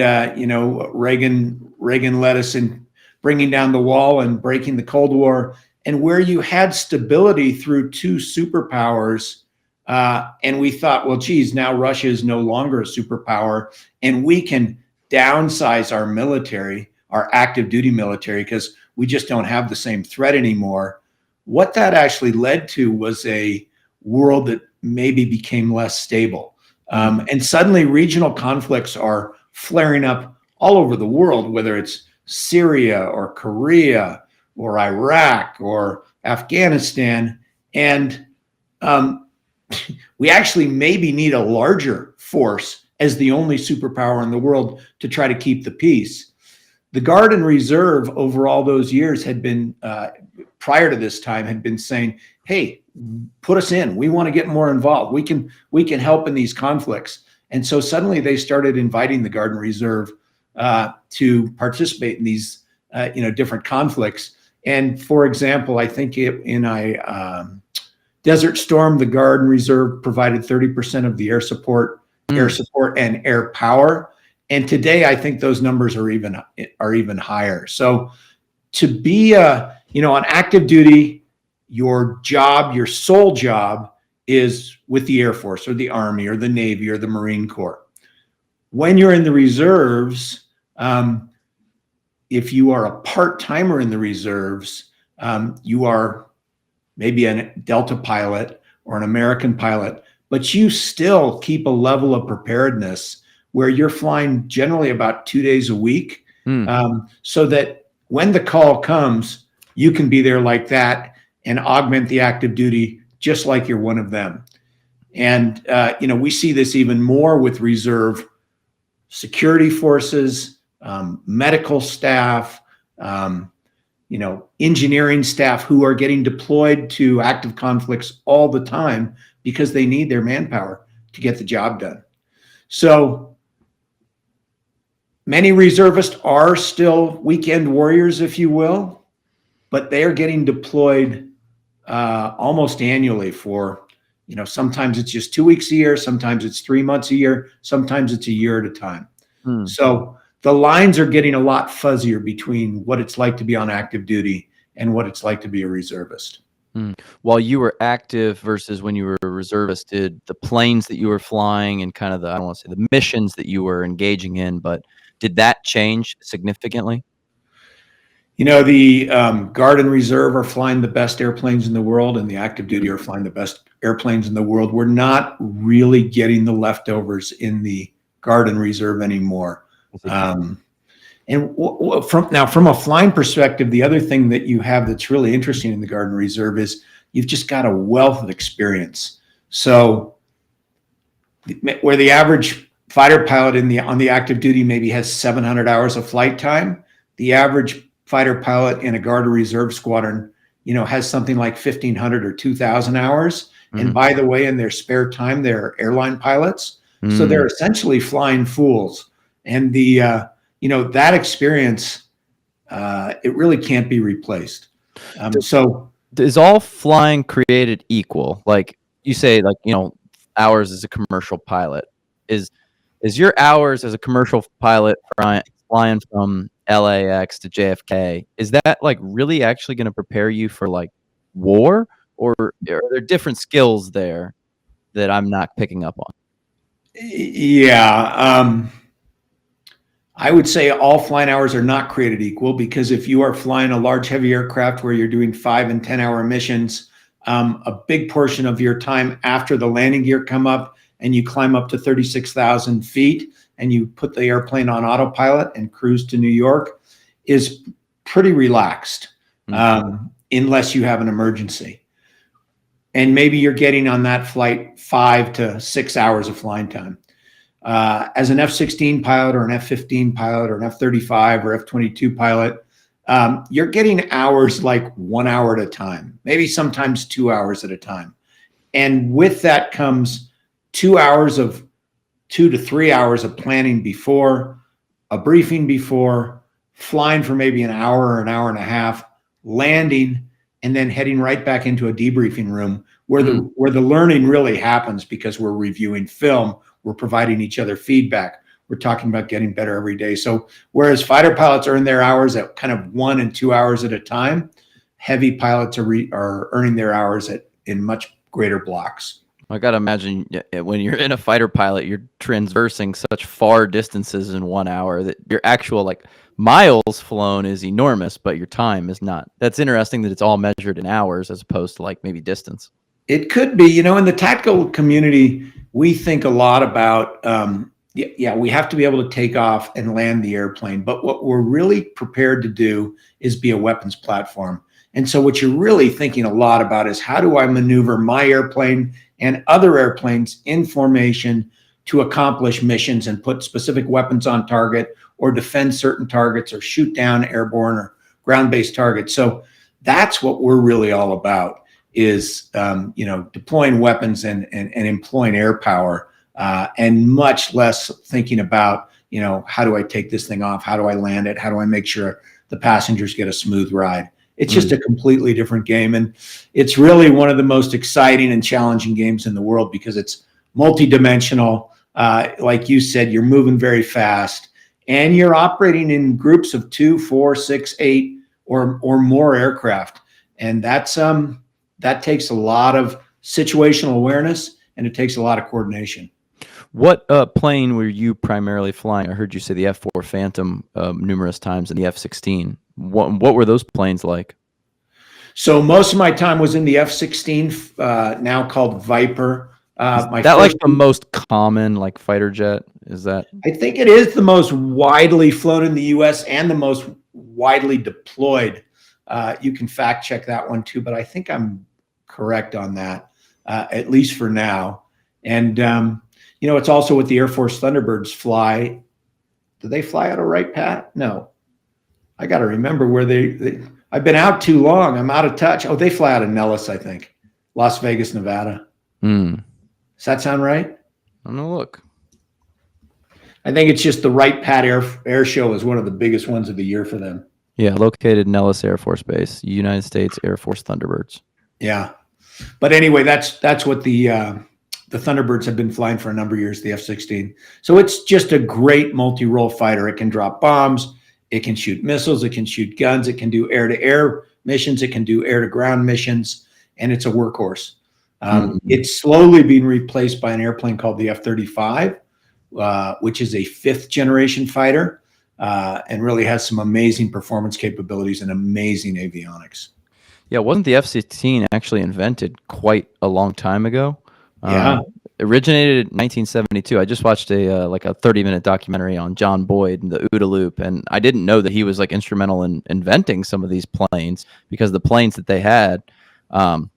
Reagan led us in bringing down the wall and breaking the Cold War. And where you had stability through two superpowers, and we thought, well, geez, now Russia is no longer a superpower, and we can downsize our military, our active duty military, because we just don't have the same threat anymore. What that actually led to was a world that maybe became less stable. And suddenly regional conflicts are flaring up all over the world, whether it's Syria or Korea or Iraq or Afghanistan. And we actually maybe need a larger force as the only superpower in the world to try to keep the peace. The Guard and Reserve over all those years had been, prior to this time, had been saying, hey, put us in. We want to get more involved. We can help in these conflicts. And so suddenly they started inviting the Guard and Reserve to participate in these different conflicts. And for example, I think in Desert Storm, the Guard and Reserve provided 30% of the air support and air power. And today, I think those numbers are even higher. So to be on active duty, your job, your sole job, is with the Air Force or the Army or the Navy or the Marine Corps. When you're in the reserves, if you are a part-timer in the reserves, you are maybe a Delta pilot or an American pilot, but you still keep a level of preparedness where you're flying generally about 2 days a week, so that when the call comes, you can be there like that and augment the active duty just like you're one of them. And, we see this even more with reserve security forces, medical staff, engineering staff who are getting deployed to active conflicts all the time because they need their manpower to get the job done. So many reservists are still weekend warriors, if you will, but they are getting deployed almost annually for, sometimes it's just 2 weeks a year, sometimes it's 3 months a year, sometimes it's a year at a time. So the lines are getting a lot fuzzier between what it's like to be on active duty and what it's like to be a reservist. While you were active versus when you were a reservist, did the planes that you were flying and kind of I don't want to say the missions that you were engaging in, but did that change significantly? The Guard and Reserve are flying the best airplanes in the world, and the active duty are flying the best airplanes in the world. We're not really getting the leftovers in the Guard and Reserve anymore. And from a flying perspective, the other thing that you have that's really interesting in the Guard and Reserve is you've just got a wealth of experience. So where the average fighter pilot on the active duty maybe has 700 hours of flight time, the average fighter pilot in a Guard or Reserve squadron, has something like 1,500 or 2,000 hours. And by the way, in their spare time, they're airline pilots. So they're essentially flying fools. And that experience, it really can't be replaced. So is all flying created equal? Like you say, hours as a commercial pilot. Is your hours as a commercial pilot flying from LAX to JFK, is that really actually going to prepare you for war, or are there different skills there that I'm not picking up on? Yeah. I would say all flying hours are not created equal, because if you are flying a large, heavy aircraft where you're doing 5 and 10-hour missions, a big portion of your time after the landing gear come up and you climb up to 36,000 feet and you put the airplane on autopilot and cruise to New York is pretty relaxed, unless you have an emergency. And maybe you're getting on that flight 5 to 6 hours of flying time. As an F-16 pilot or an F-15 pilot or an F-35 or F-22 pilot, you're getting hours like 1 hour at a time, maybe sometimes 2 hours at a time. And with that comes 2 to 3 hours of planning before, a briefing before, flying for maybe an hour or an hour and a half, landing, and then heading right back into a debriefing room where the learning really happens, because we're reviewing film, we're providing each other feedback, we're talking about getting better every day. So whereas fighter pilots earn their hours at kind of 1 and 2 hours at a time, heavy pilots are earning their hours in much greater blocks. I got to imagine when you're in a fighter pilot, you're traversing such far distances in 1 hour that your actual like miles flown is enormous, but your time is not. That's interesting that it's all measured in hours as opposed to like maybe distance. It could be, in the tactical community, we think a lot about, we have to be able to take off and land the airplane. But what we're really prepared to do is be a weapons platform. And so what you're really thinking a lot about is, how do I maneuver my airplane and other airplanes in formation to accomplish missions and put specific weapons on target, or defend certain targets, or shoot down airborne or ground-based targets. So that's what we're really all about, is deploying weapons and employing air power, and much less thinking about, how do I take this thing off? How do I land it? How do I make sure the passengers get a smooth ride? It's just a completely different game. And it's really one of the most exciting and challenging games in the world, because it's multidimensional. Like you said, you're moving very fast, and you're operating in groups of 2, 4, 6, 8 or more aircraft. And that takes a lot of situational awareness, and it takes a lot of coordination. What plane were you primarily flying? I heard you say the F-4 Phantom numerous times, and the F-16. What were those planes like? So most of my time was in the F-16, now called Viper. Like the most common like fighter jet? Is that? I think it is the most widely flown in the U.S. and the most widely deployed. You can fact check that one too, but I think I'm correct on that, at least for now. And it's also what the Air Force Thunderbirds fly. Do they fly out of Wright Pat? No. I got to remember where I've been out too long. I'm out of touch. Oh, they fly out of Nellis, I think. Las Vegas, Nevada. Does that sound right? I'm going to look. I think it's just the Wright Pat Air Show is one of the biggest ones of the year for them. Yeah, located Nellis Air Force Base, United States Air Force Thunderbirds. Yeah. But anyway, that's what the Thunderbirds have been flying for a number of years, the F-16. So it's just a great multi-role fighter. It can drop bombs. It can shoot missiles. It can shoot guns. It can do air-to-air missions. It can do air-to-ground missions. And it's a workhorse. It's slowly being replaced by an airplane called the F-35, which is a 5th-generation fighter, and really has some amazing performance capabilities and amazing avionics. Yeah, wasn't the F-16 actually invented quite a long time ago? Yeah. Originated in 1972. I just watched a 30-minute documentary on John Boyd and the OODA loop, and I didn't know that he was like instrumental in inventing some of these planes, because the planes that they had,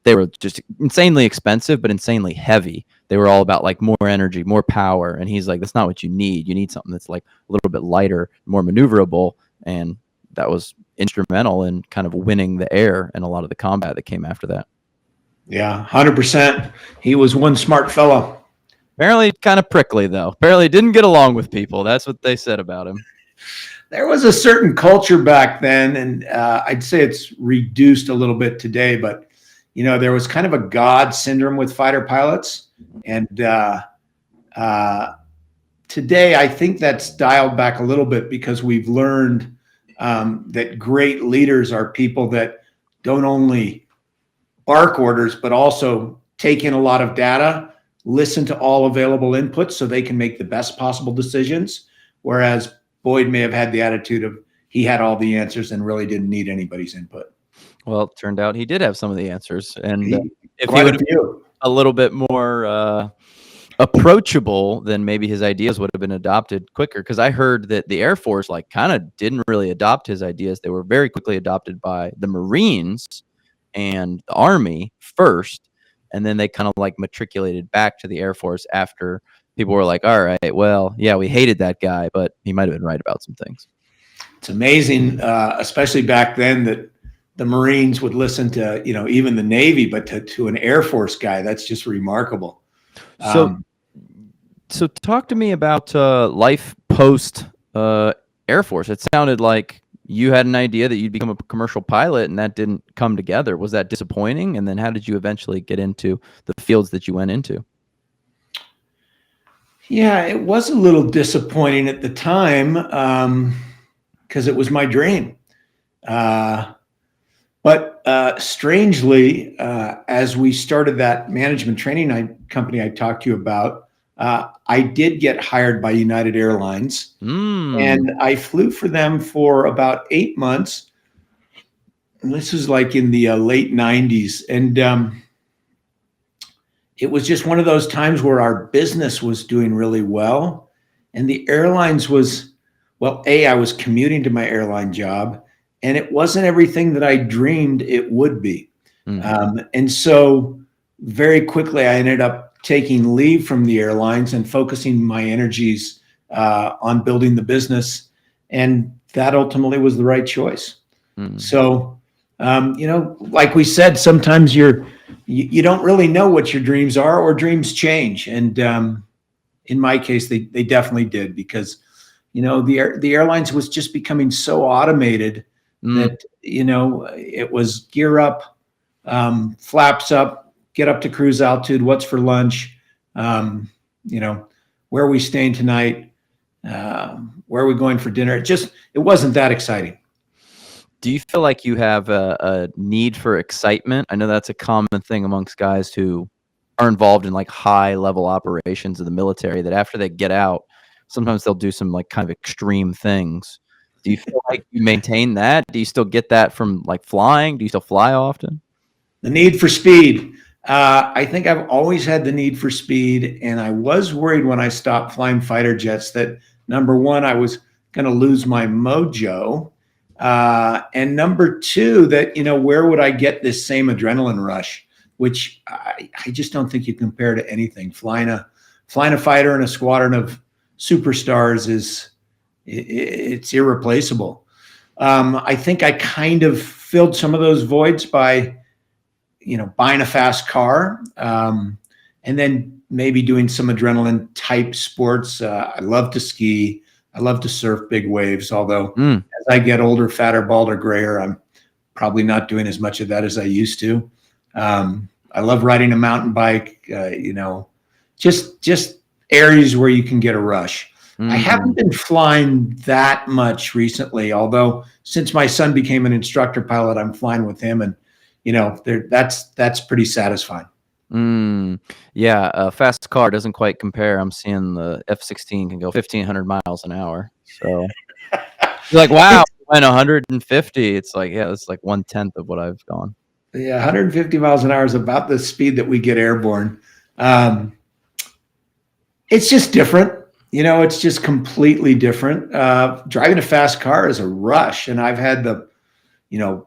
they were just insanely expensive but insanely heavy. They were all about like more energy, more power, and he's like, that's not what you need. You need something that's like a little bit lighter, more maneuverable, and that was instrumental in kind of winning the air and a lot of the combat that came after that. Yeah, 100%. He was one smart fellow. Apparently kind of prickly, though. Apparently didn't get along with people. That's what they said about him. There was a certain culture back then, and I'd say it's reduced a little bit today, but, there was kind of a God syndrome with fighter pilots. And today, I think that's dialed back a little bit, because we've learned that great leaders are people that don't only bark orders, but also take in a lot of data, listen to all available inputs so they can make the best possible decisions. Whereas Boyd may have had the attitude of he had all the answers and really didn't need anybody's input. Well, it turned out he did have some of the answers, and if he Quite would a few. a little bit more approachable, then maybe his ideas would have been adopted quicker. Because I heard that the Air Force like kind of didn't really adopt his ideas. They were very quickly adopted by the Marines and the Army first, and then they kind of like matriculated back to the Air Force after people were like, all right, well, yeah, we hated that guy, but he might have been right about some things. It's amazing, especially back then, that the Marines would listen to, even the Navy, but to an Air Force guy, that's just remarkable. So talk to me about life post Air Force. It sounded like you had an idea that you'd become a commercial pilot, and that didn't come together. Was that disappointing? And then how did you eventually get into the fields that you went into? Yeah, it was a little disappointing at the time because it was my dream. But strangely, as we started that management training company I talked to you about, I did get hired by United Airlines, and I flew for them for about 8 months. And this was like in the late 90s. And it was just one of those times where our business was doing really well. And the airlines was, well, I was commuting to my airline job, and it wasn't everything that I dreamed it would be. And so very quickly, I ended up taking leave from the airlines and focusing my energies on building the business. And that ultimately was the right choice. So, like we said, sometimes you don't really know what your dreams are, or dreams change. And in my case, they definitely did, because, the airlines was just becoming so automated that, it was gear up, flaps up, get up to cruise altitude, what's for lunch, where are we staying tonight, where are we going for dinner? It wasn't that exciting. Do you feel like you have a need for excitement? I know that's a common thing amongst guys who are involved in like high level operations of the military, that after they get out, sometimes they'll do some like kind of extreme things. Do you feel like you maintain that? Do you still get that from like flying? Do you still fly often? The need for speed. I think I've always had the need for speed, and I was worried when I stopped flying fighter jets that, number one, I was going to lose my mojo, and number two, that where would I get this same adrenaline rush, which I just don't think you compare to anything. Flying a fighter in a squadron of superstars it's irreplaceable. I think I kind of filled some of those voids by buying a fast car, and then maybe doing some adrenaline type sports. I love to ski. I love to surf big waves, although as I get older, fatter, balder, grayer, I'm probably not doing as much of that as I used to. I love riding a mountain bike, just areas where you can get a rush. I haven't been flying that much recently, although since my son became an instructor pilot, I'm flying with him, and that's pretty satisfying. Yeah, a fast car doesn't quite compare. I'm seeing the F-16 can go 1,500 miles an hour. So you're like, wow, I went 150. It's like, yeah, it's like 1/10 of what I've gone. Yeah, 150 miles an hour is about the speed that we get airborne. It's just different. It's just completely different. Driving a fast car is a rush, and I've had the,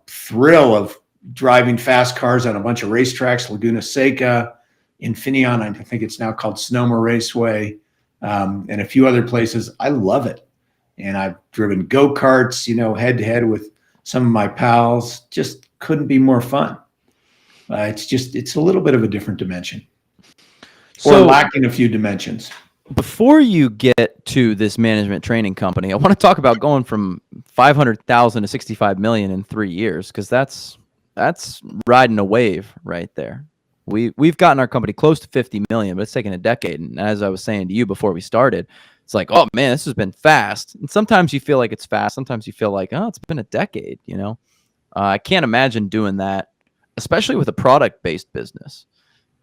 thrill of driving fast cars on a bunch of racetracks, Laguna Seca, Infineon, I think it's now called Sonoma Raceway, and a few other places. I love it. And I've driven go-karts, head to head with some of my pals. Just couldn't be more fun. It's a little bit of a different dimension, or lacking a few dimensions. Before you get to this management training company, I want to talk about going from 500,000 to 65 million in 3 years, because that's riding a wave right there. We've gotten our company close to 50 million, but it's taken a decade. And as I was saying to you before we started, it's like, oh man, this has been fast. And sometimes you feel like it's fast. Sometimes you feel like, oh, it's been a decade. I can't imagine doing that especially with a product-based business.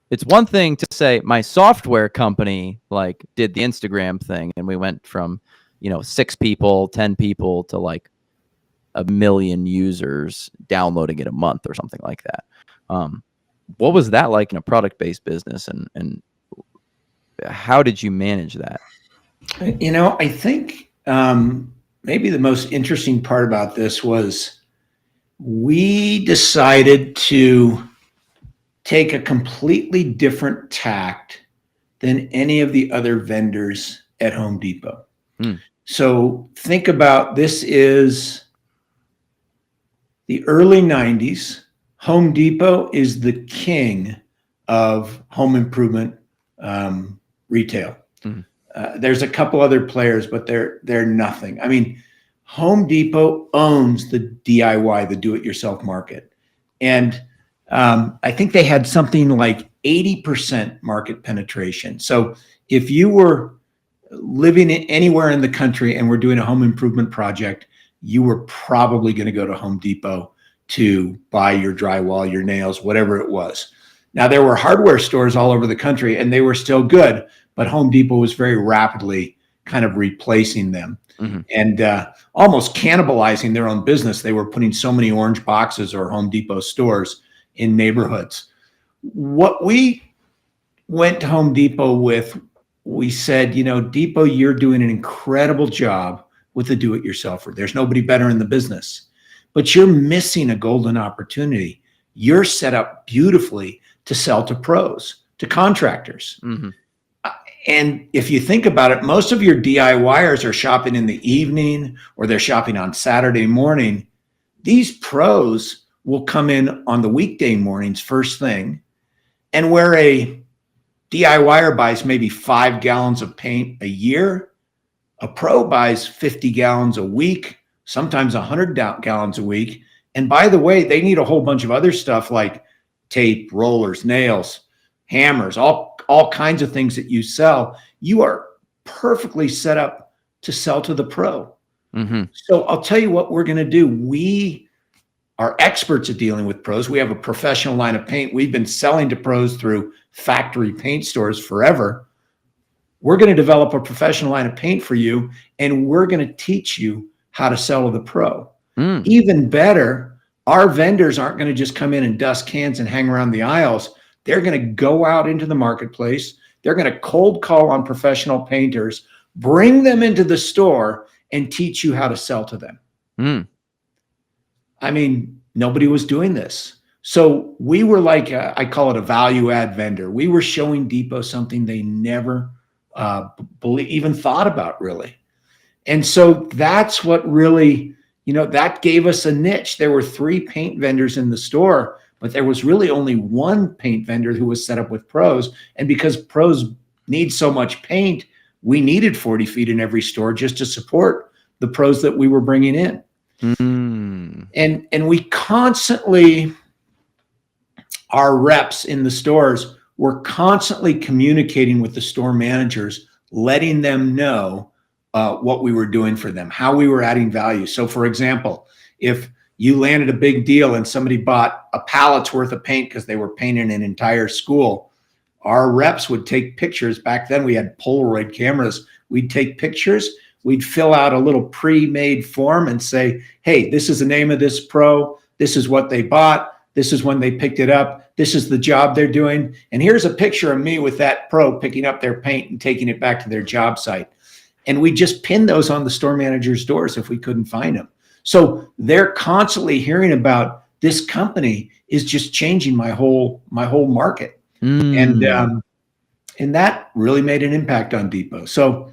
It's one thing to say my software company like did the Instagram thing and we went from, 6 people, 10 people to like 1 million users downloading it a month or something like that. What was that like in a product-based business, and how did you manage that? I think maybe the most interesting part about this was we decided to take a completely different tact than any of the other vendors at Home Depot. So think about, this is the early 90s. Home Depot is the king of home improvement retail. There's a couple other players, but they're nothing. I mean, Home Depot owns the DIY, the do-it-yourself market. And I think they had something like 80% market penetration. So if you were living anywhere in the country and were doing a home improvement project, you were probably going to go to Home Depot to buy your drywall, your nails, whatever it was. Now, there were hardware stores all over the country and they were still good, but Home Depot was very rapidly kind of replacing them and almost cannibalizing their own business. They were putting so many orange boxes or Home Depot stores in neighborhoods. What we went to Home Depot with, we said, Depot, you're doing an incredible job with the do-it-yourselfer. There's nobody better in the business, but you're missing a golden opportunity. You're set up beautifully to sell to pros, to contractors. And if you think about it, most of your DIYers are shopping in the evening or they're shopping on Saturday morning. These pros will come in on the weekday mornings first thing, and where a DIYer buys maybe 5 gallons of paint a year, a pro buys 50 gallons a week, sometimes 100 gallons a week. And by the way, they need a whole bunch of other stuff like tape, rollers, nails, hammers, all kinds of things that you sell. You are perfectly set up to sell to the pro. So I'll tell you what we're going to do. We are experts at dealing with pros. We have a professional line of paint. We've been selling to pros through factory paint stores forever. We're going to develop a professional line of paint for you, and we're going to teach you how to sell to the pro. Even better, our vendors aren't going to just come in and dust cans and hang around the aisles. They're going to go out into the marketplace. They're going to cold call on professional painters, bring them into the store, and teach you how to sell to them. I mean, nobody was doing this. So we were like, I call it a value add vendor. We were showing Depot something they never even thought about, really. And so that's what really, that gave us a niche. There were 3 paint vendors in the store, but there was really only one paint vendor who was set up with pros. And because pros need so much paint, we needed 40 feet in every store just to support the pros that we were bringing in. And we constantly, our reps in the stores were constantly communicating with the store managers, letting them know what we were doing for them, how we were adding value. So for example, if you landed a big deal and somebody bought a pallet's worth of paint because they were painting an entire school, our reps would take pictures. Back then we had Polaroid cameras. We'd take pictures. We'd fill out a little pre-made form and say, hey, this is the name of this pro. This is what they bought. This is when they picked it up. This is the job they're doing. And here's a picture of me with that pro picking up their paint and taking it back to their job site. And we just pinned those on the store manager's doors if we couldn't find them. So they're constantly hearing about this company is just changing my whole market. And that really made an impact on Depot. So,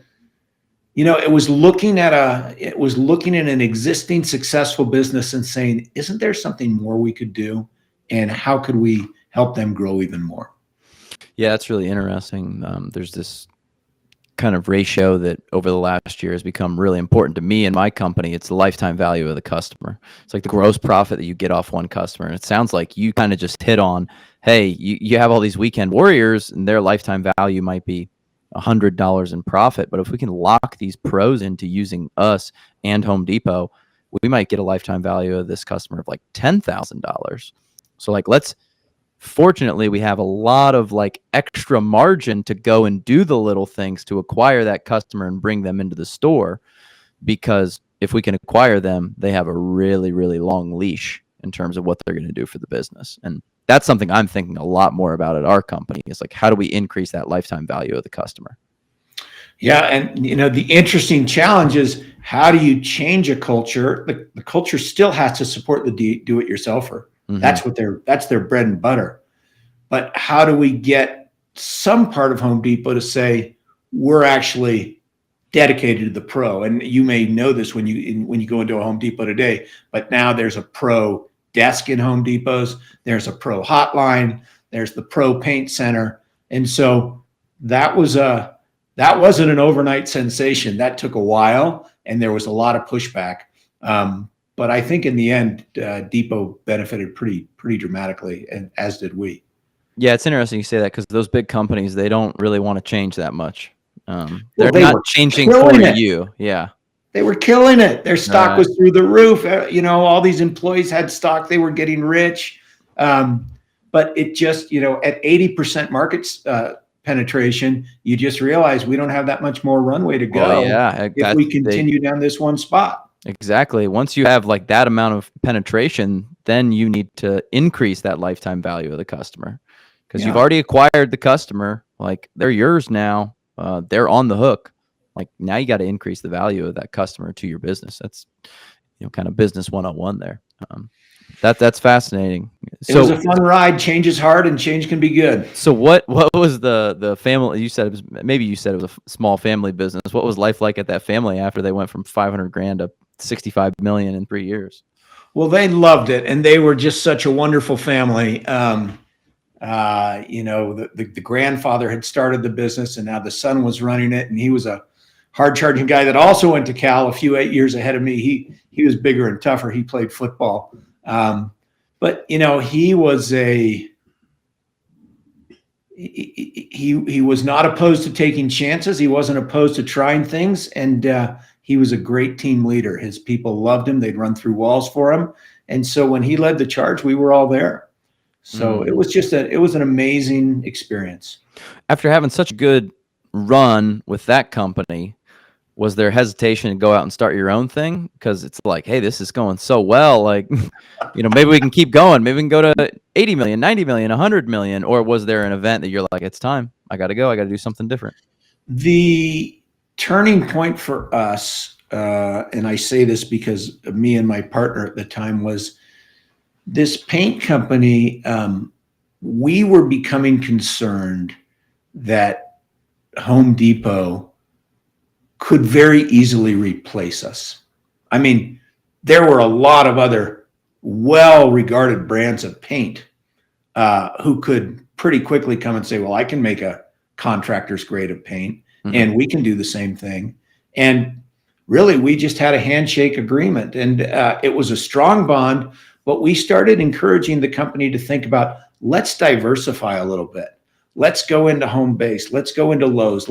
it was looking at an existing successful business and saying, isn't there something more we could do? And how could we help them grow even more? Yeah, that's really interesting. There's this kind of ratio that over the last year has become really important to me and my company. It's the lifetime value of the customer. It's like the gross profit that you get off one customer. And it sounds like you kind of just hit on, hey, you have all these weekend warriors and their lifetime value might be $100 in profit. But if we can lock these pros into using us and Home Depot, we might get a lifetime value of this customer of like $10,000. So like, fortunately, we have a lot of like extra margin to go and do the little things to acquire that customer and bring them into the store, because if we can acquire them, they have a really, really long leash in terms of what they're going to do for the business. And that's something I'm thinking a lot more about at our company, is like, how do we increase that lifetime value of the customer? Yeah. And, you know, the interesting challenge is, how do you change a culture? The culture still has to support the do-it-yourselfer. Mm-hmm. That's their bread and butter. But how do we get some part of Home Depot to say, we're actually dedicated to the pro? And you may know this when you go into a Home Depot today, but now there's a pro desk in Home Depots. There's a pro hotline. There's the pro paint center. And so that wasn't an overnight sensation. That took a while, and there was a lot of pushback. But I think in the end, Depot benefited pretty dramatically, and as did we. Yeah, it's interesting you say that, because those big companies, they don't really want to change that much. Well, they're not changing for you. Yeah. They were killing it. Their stock was through the roof. You know, all these employees had stock. They were getting rich. But it just, you know, at 80% market penetration, you just realize we don't have that much more runway to go. Well, yeah, if we continue down this one spot. Exactly. Once you have like that amount of penetration, then you need to increase that lifetime value of the customer, because you've already acquired the customer. Like, they're yours now. They're on the hook. Like, now you got to increase the value of that customer to your business. That's, you know, kind of business 101 there. That's fascinating. It was a fun ride. Change is hard, and change can be good. So what was the family? You said it was a small family business. What was life like at that family after they went from 500 grand to 65 million in 3 years? Well, they loved it, and they were just such a wonderful family. You know, the grandfather had started the business, and now the son was running it, and he was a hard-charging guy that also went to Cal a few 8 years ahead of me. He was bigger and tougher. He played football. But, you know, he was he was not opposed to taking chances. He wasn't opposed to trying things. And he was a great team leader. His people loved him. They'd run through walls for him. And so when he led the charge, we were all there. So it was an amazing experience. After having such a good run with that company, was there hesitation to go out and start your own thing? Because it's like, hey, this is going so well. Like, you know, maybe we can keep going. Maybe we can go to 80 million, 90 million, 100 million. Or was there an event that you're like, it's time. I got to go. I got to do something different. The turning point for us, and I say this because of me and my partner at the time, was this paint company. We were becoming concerned that Home Depot could very easily replace us. I mean, there were a lot of other well-regarded brands of paint who could pretty quickly come and say, well, I can make a contractor's grade of paint, and we can do the same thing. And really, we just had a handshake agreement, and it was a strong bond, but we started encouraging the company to think about, let's diversify a little bit. Let's go into Home Base. Let's go into Lowe's.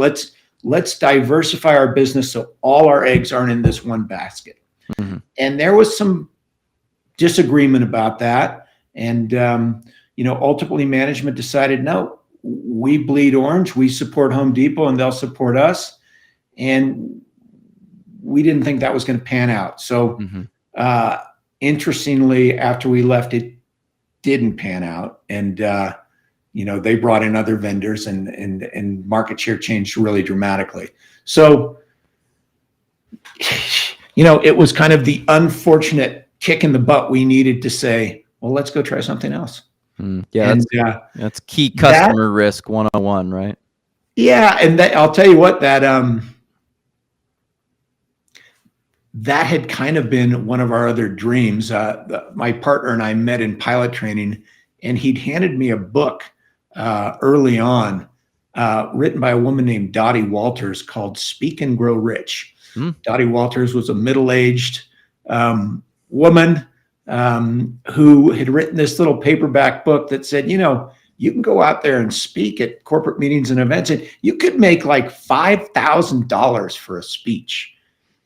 Let's diversify our business so all our eggs aren't in this one basket. And there was some disagreement about that. And, you know, ultimately management decided, no, we bleed orange. We support Home Depot and they'll support us. And we didn't think that was going to pan out. So interestingly, after we left, it didn't pan out. And, you know, they brought in other vendors and market share changed really dramatically. So, you know, it was kind of the unfortunate kick in the butt we needed to say, well, let's go try something else. Yeah, and, that's key customer risk 101, right? Yeah, and I'll tell you what, that had kind of been one of our other dreams. My partner and I met in pilot training, and he'd handed me a book early on, written by a woman named Dottie Walters, called Speak and Grow Rich. Dottie Walters was a middle-aged woman who had written this little paperback book that said, you know, you can go out there and speak at corporate meetings and events, and you could make like $5,000 for a speech.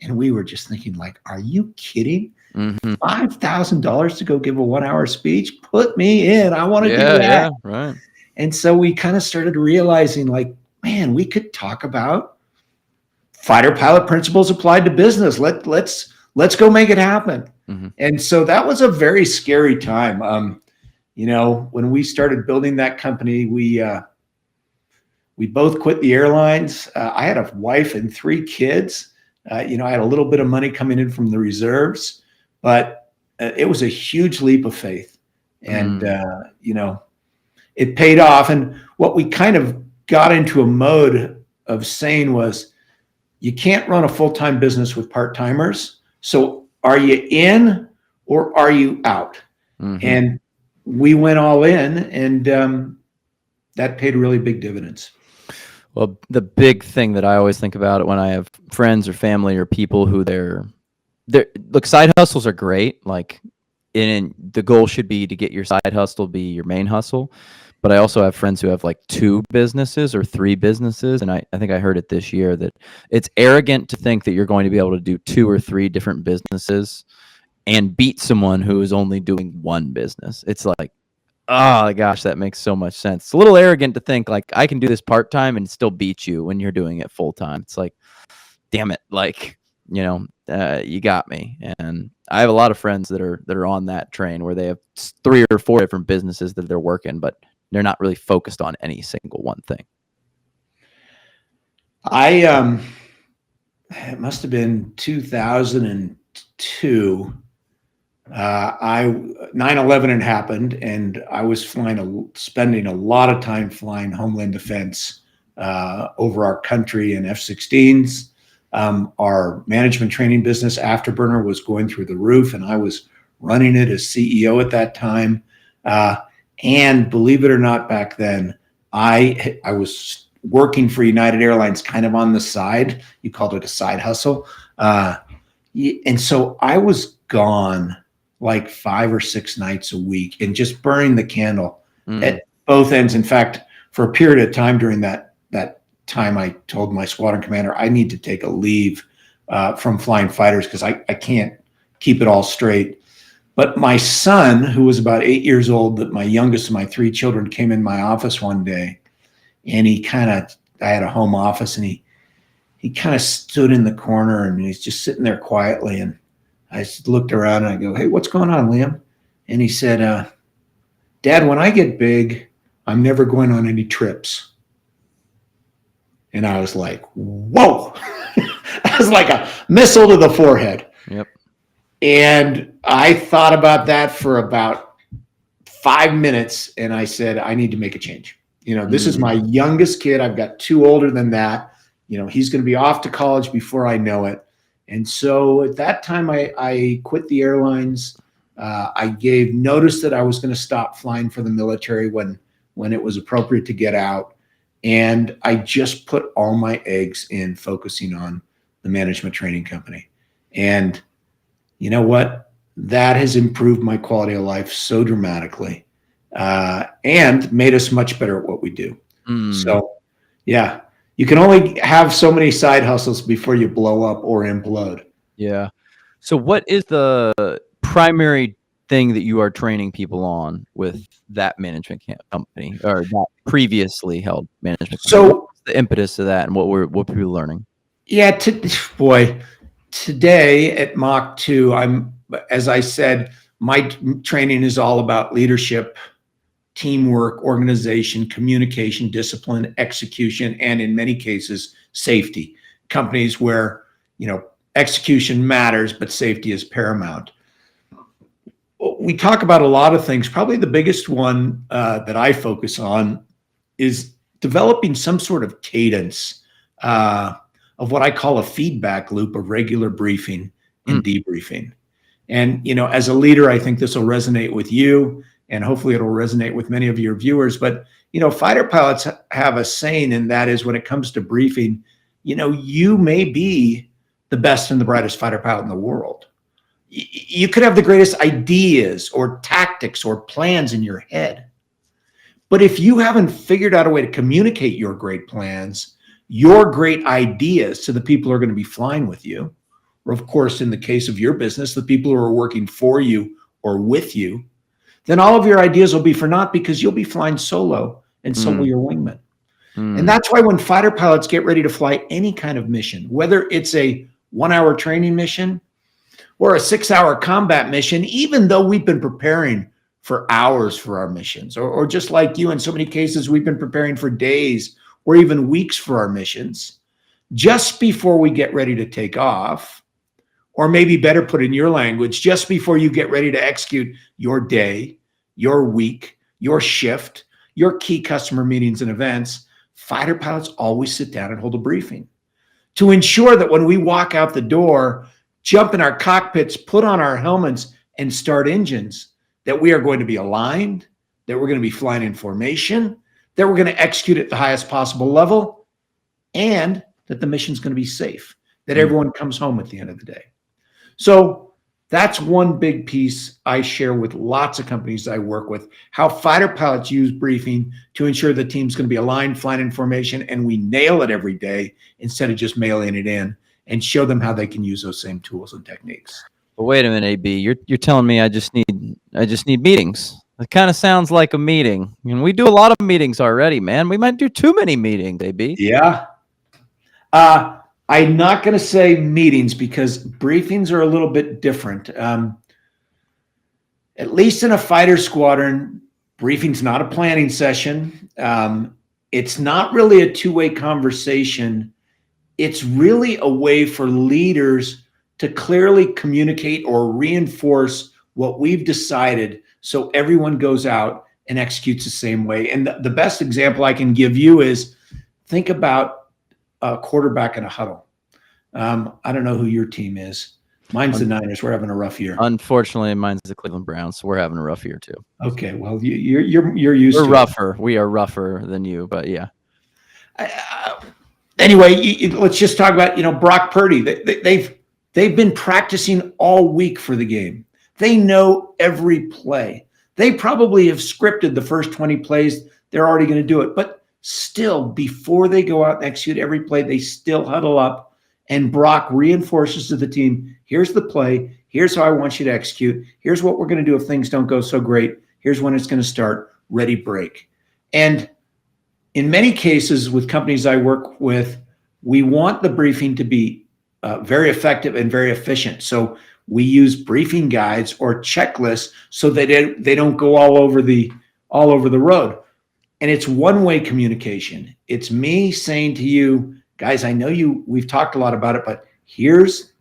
And we were just thinking, like, are you kidding? Mm-hmm. $5,000 to go give a 1-hour speech? Put me in. I want to do that. Yeah, right. And so we kind of started realizing, like, man, we could talk about fighter pilot principles applied to business. Let's go make it happen. Mm-hmm. And so that was a very scary time. When we started building that company, we both quit the airlines. I had a wife and 3 kids. I had a little bit of money coming in from the reserves, but it was a huge leap of faith. And, it paid off. And what we kind of got into a mode of saying was, you can't run a full-time business with part-timers. So are you in or are you out? Mm-hmm. And we went all in, and that paid really big dividends. Well, the big thing that I always think about it when I have friends or family or people who look, side hustles are great. Like, the goal should be to get your side hustle be your main hustle. But I also have friends who have like 2 businesses or 3 businesses. And I think I heard it this year that it's arrogant to think that you're going to be able to do 2 or 3 different businesses and beat someone who is only doing 1 business. It's like, oh gosh, that makes so much sense. It's a little arrogant to think like I can do this part-time and still beat you when you're doing it full-time. It's like, damn it. Like, you got me. And I have a lot of friends that are on that train where they have 3 or 4 different businesses that they're working, but they're not really focused on any single one thing. It must have been 2002. 9/11 had happened, and I was spending a lot of time flying homeland defense over our country in F-16s. Our management training business, Afterburner, was going through the roof, and I was running it as CEO at that time. And believe it or not, back then, I was working for United Airlines kind of on the side. You called it a side hustle. And so I was gone like 5 or 6 nights a week and just burning the candle at both ends. In fact, for a period of time during that time, I told my squadron commander, I need to take a leave from flying fighters because I can't keep it all straight. But my son, who was about 8 years old, my youngest of my 3 children, came in my office one day, and I had a home office, and he kind of stood in the corner, and he's just sitting there quietly. And I just looked around, and I go, "Hey, what's going on, Liam?" And he said, "Dad, when I get big, I'm never going on any trips." And I was like, whoa. I was like a missile to the forehead. Yep. And I thought about that for about 5 minutes, and I said, I need to make a change. This is my youngest kid. I've got 2 older than that. He's going to be off to college before I know it. And so at that time, I quit the airlines. I gave notice that I was going to stop flying for the military when it was appropriate to get out. And I just put all my eggs in focusing on the management training company. And you know what? That has improved my quality of life so dramatically, and made us much better at what we do. So, yeah, you can only have so many side hustles before you blow up or implode. Yeah. So what is the primary thing that you are training people on with that management company or that previously held management company? So what's the impetus of that and what people learning? Yeah, today at Mach 2, as I said, my training is all about leadership, teamwork, organization, communication, discipline, execution, and in many cases, safety. Companies where, execution matters, but safety is paramount. We talk about a lot of things. Probably the biggest one that I focus on is developing some sort of cadence of what I call a feedback loop of regular briefing and debriefing. And, as a leader, I think this will resonate with you, and hopefully it'll resonate with many of your viewers. But, fighter pilots have a saying, and that is when it comes to briefing, you may be the best and the brightest fighter pilot in the world. You could have the greatest ideas or tactics or plans in your head. But if you haven't figured out a way to communicate your great plans, your great ideas to the people who are going to be flying with you, or of course, in the case of your business, the people who are working for you or with you, then all of your ideas will be for naught because you'll be flying solo and so will your wingman. And that's why when fighter pilots get ready to fly any kind of mission, whether it's a 1-hour training mission or a 6-hour combat mission, even though we've been preparing for hours for our missions, or just like you, in so many cases, we've been preparing for days or even weeks for our missions, just before we get ready to take off, or maybe better put in your language, just before you get ready to execute your day, your week, your shift, your key customer meetings and events, fighter pilots always sit down and hold a briefing to ensure that when we walk out the door, jump in our cockpits, put on our helmets, and start engines, that we are going to be aligned, that we're going to be flying in formation, that we're going to execute at the highest possible level, and that the mission's going to be safe, that everyone comes home at the end of the day. So that's one big piece I share with lots of companies I work with, how fighter pilots use briefing to ensure the team's going to be aligned, flying in formation, and we nail it every day instead of just mailing it in, and show them how they can use those same tools and techniques. But wait a minute, AB, you're telling me I just need meetings. It kind of sounds like a meeting. I mean, we do a lot of meetings already, man. We might do too many meetings, AB. Yeah. I'm not going to say meetings because briefings are a little bit different. At least in a fighter squadron, briefing's not a planning session. It's not really a two-way conversation. It's really a way for leaders to clearly communicate or reinforce what we've decided so everyone goes out and executes the same way. And the best example I can give you is, think about a quarterback in a huddle. I don't know who your team is. Mine's the Niners. We're having a rough year. Unfortunately, mine's the Cleveland Browns, so we're having a rough year too. Okay, well, you're used to it. We're rougher. We are rougher than you, but yeah. Anyway, let's just talk about Brock Purdy. They've been practicing all week for the game. They know every play. They probably have scripted the first 20 plays. They're already going to do it. But still, before they go out and execute every play, they still huddle up, and Brock reinforces to the team, here's the play. Here's how I want you to execute. Here's what we're going to do if things don't go so great. Here's when it's going to start. Ready, break. And in many cases with companies I work with, we want the briefing to be very effective and very efficient. So we use briefing guides or checklists so that they don't go all over the road. And it's one-way communication. It's me saying to you, guys, I know we've talked a lot about it, but here's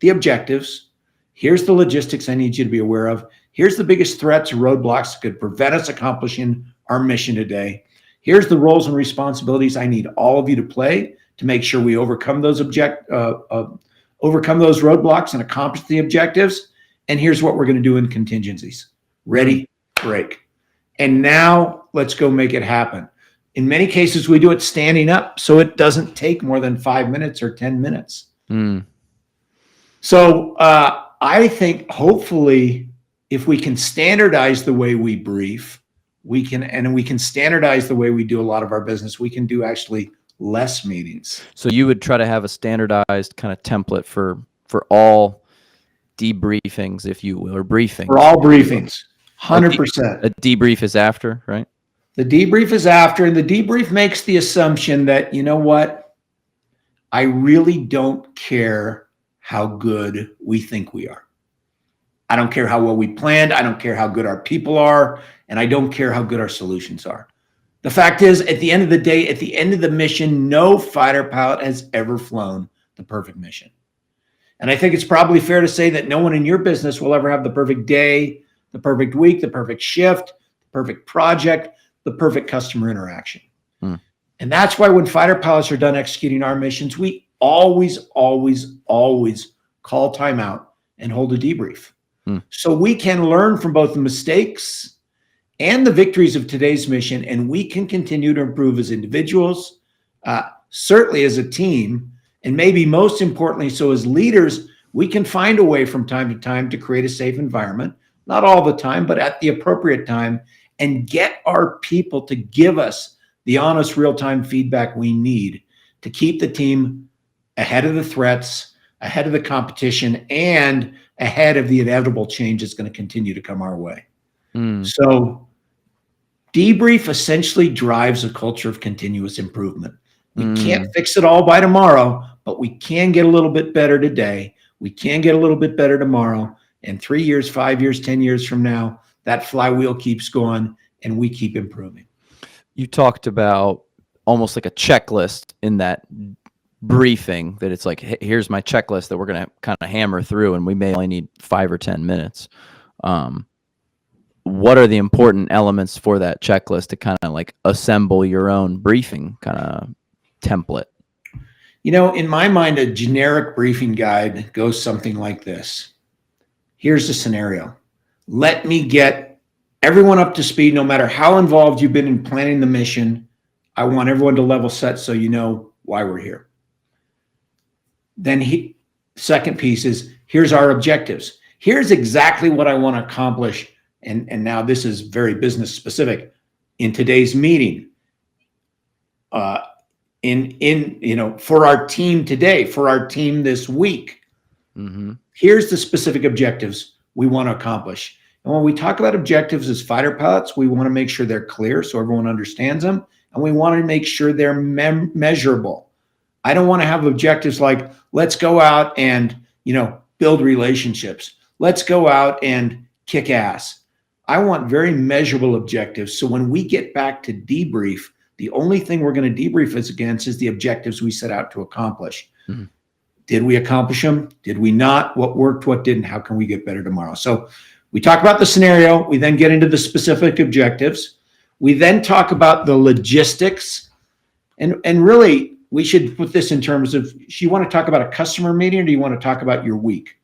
the objectives. Here's the logistics I need you to be aware of. Here's the biggest threats or roadblocks that could prevent us accomplishing our mission today. Here's the roles and responsibilities I need all of you to play to make sure we overcome those roadblocks and accomplish the objectives. And here's what we're going to do in contingencies. Ready, break. And now let's go make it happen. In many cases, we do it standing up, so it doesn't take more than 5 minutes or 10 minutes. So I think hopefully if we can standardize the way we brief, we can standardize the way we do a lot of our business, we can do actually less meetings. So you would try to have a standardized kind of template for all debriefings, if you will, or briefings. For all briefings, 100%. A debrief is after, right? The debrief is after, and the debrief makes the assumption that, you know what, I really don't care how good we think we are. I don't care how well we planned. I don't care how good our people are, and I don't care how good our solutions are. The fact is, at the end of the day, at the end of the mission, no fighter pilot has ever flown the perfect mission. And I think it's probably fair to say that no one in your business will ever have the perfect day, the perfect week, the perfect shift, the perfect project, the perfect customer interaction. And that's why when fighter pilots are done executing our missions, we always, always, always call timeout and hold a debrief. So we can learn from both the mistakes and the victories of today's mission, and we can continue to improve as individuals, certainly as a team, and maybe most importantly, so as leaders, we can find a way from time to time to create a safe environment, not all the time, but at the appropriate time, and get our people to give us the honest real-time feedback we need to keep the team ahead of the threats, ahead of the competition, and ahead of the inevitable change that's going to continue to come our way. So debrief essentially drives a culture of continuous improvement. We can't fix it all by tomorrow, but we can get a little bit better today. We can get a little bit better tomorrow. And 3 years, 5 years, 10 years from now, that flywheel keeps going and we keep improving. You talked about almost like a checklist in that briefing, that it's like, hey, here's my checklist that we're going to kind of hammer through, and we may only need 5 or 10 minutes. What are the important elements for that checklist to kind of like assemble your own briefing kind of template? You know, in my mind, a generic briefing guide goes something like this. Here's the scenario. Let me get everyone up to speed, no matter how involved you've been in planning the mission. I want everyone to level set so you know why we're here. Then second piece is, here's our objectives. Here's exactly what I want to accomplish. And now this is very business specific in today's meeting. For our team today, for our team this week. Here's the specific objectives we want to accomplish. And when we talk about objectives as fighter pilots, we want to make sure they're clear so everyone understands them. And we want to make sure they're measurable. I don't want to have objectives like, let's go out and, build relationships. Let's go out and kick ass. I want very measurable objectives. So when we get back to debrief, the only thing we're going to debrief us against is the objectives we set out to accomplish. Did we accomplish them? Did we not? What worked? What didn't? How can we get better tomorrow? So we talk about the scenario. We then get into the specific objectives. We then talk about the logistics. And really, we should put this in terms of, do you want to talk about a customer meeting, or do you want to talk about your week?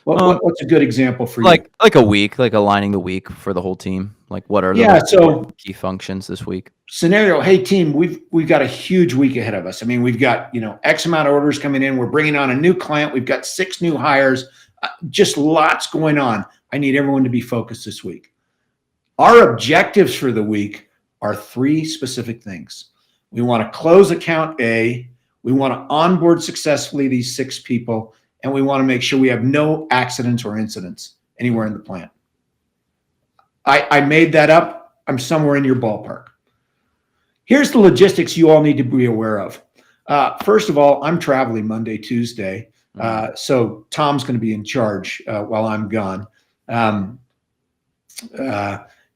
What's a good example for you? Like a week, like aligning the week for the whole team. Like, what are the key functions this week? Scenario, hey team, we've got a huge week ahead of us. I mean, we've got X amount of orders coming in. We're bringing on a new client. We've got 6 new hires. Just lots going on. I need everyone to be focused this week. Our objectives for the week are 3 specific things. We want to close account A. We want to onboard successfully these 6 people. And we want to make sure we have no accidents or incidents anywhere in the plant. I made that up. I'm somewhere in your ballpark. Here's the logistics you all need to be aware of. First of all, I'm traveling Monday, Tuesday. So Tom's going to be in charge while I'm gone.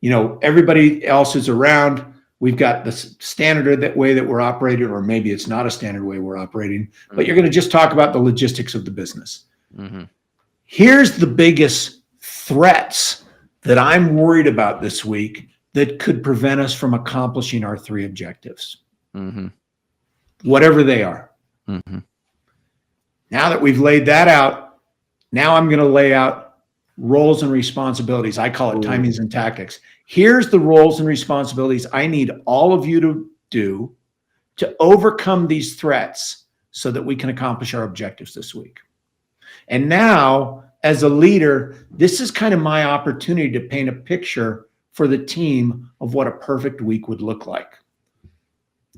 Everybody else is around. We've got the standard way that we're operating, or maybe it's not a standard way we're operating, but you're going to just talk about the logistics of the business. Here's the biggest threats that I'm worried about this week that could prevent us from accomplishing our 3 objectives, whatever they are. Now that we've laid that out, now I'm going to lay out roles and responsibilities. I call it timings and tactics. Here's the roles and responsibilities I need all of you to do to overcome these threats so that we can accomplish our objectives this week. And now, as a leader, this is kind of my opportunity to paint a picture for the team of what a perfect week would look like.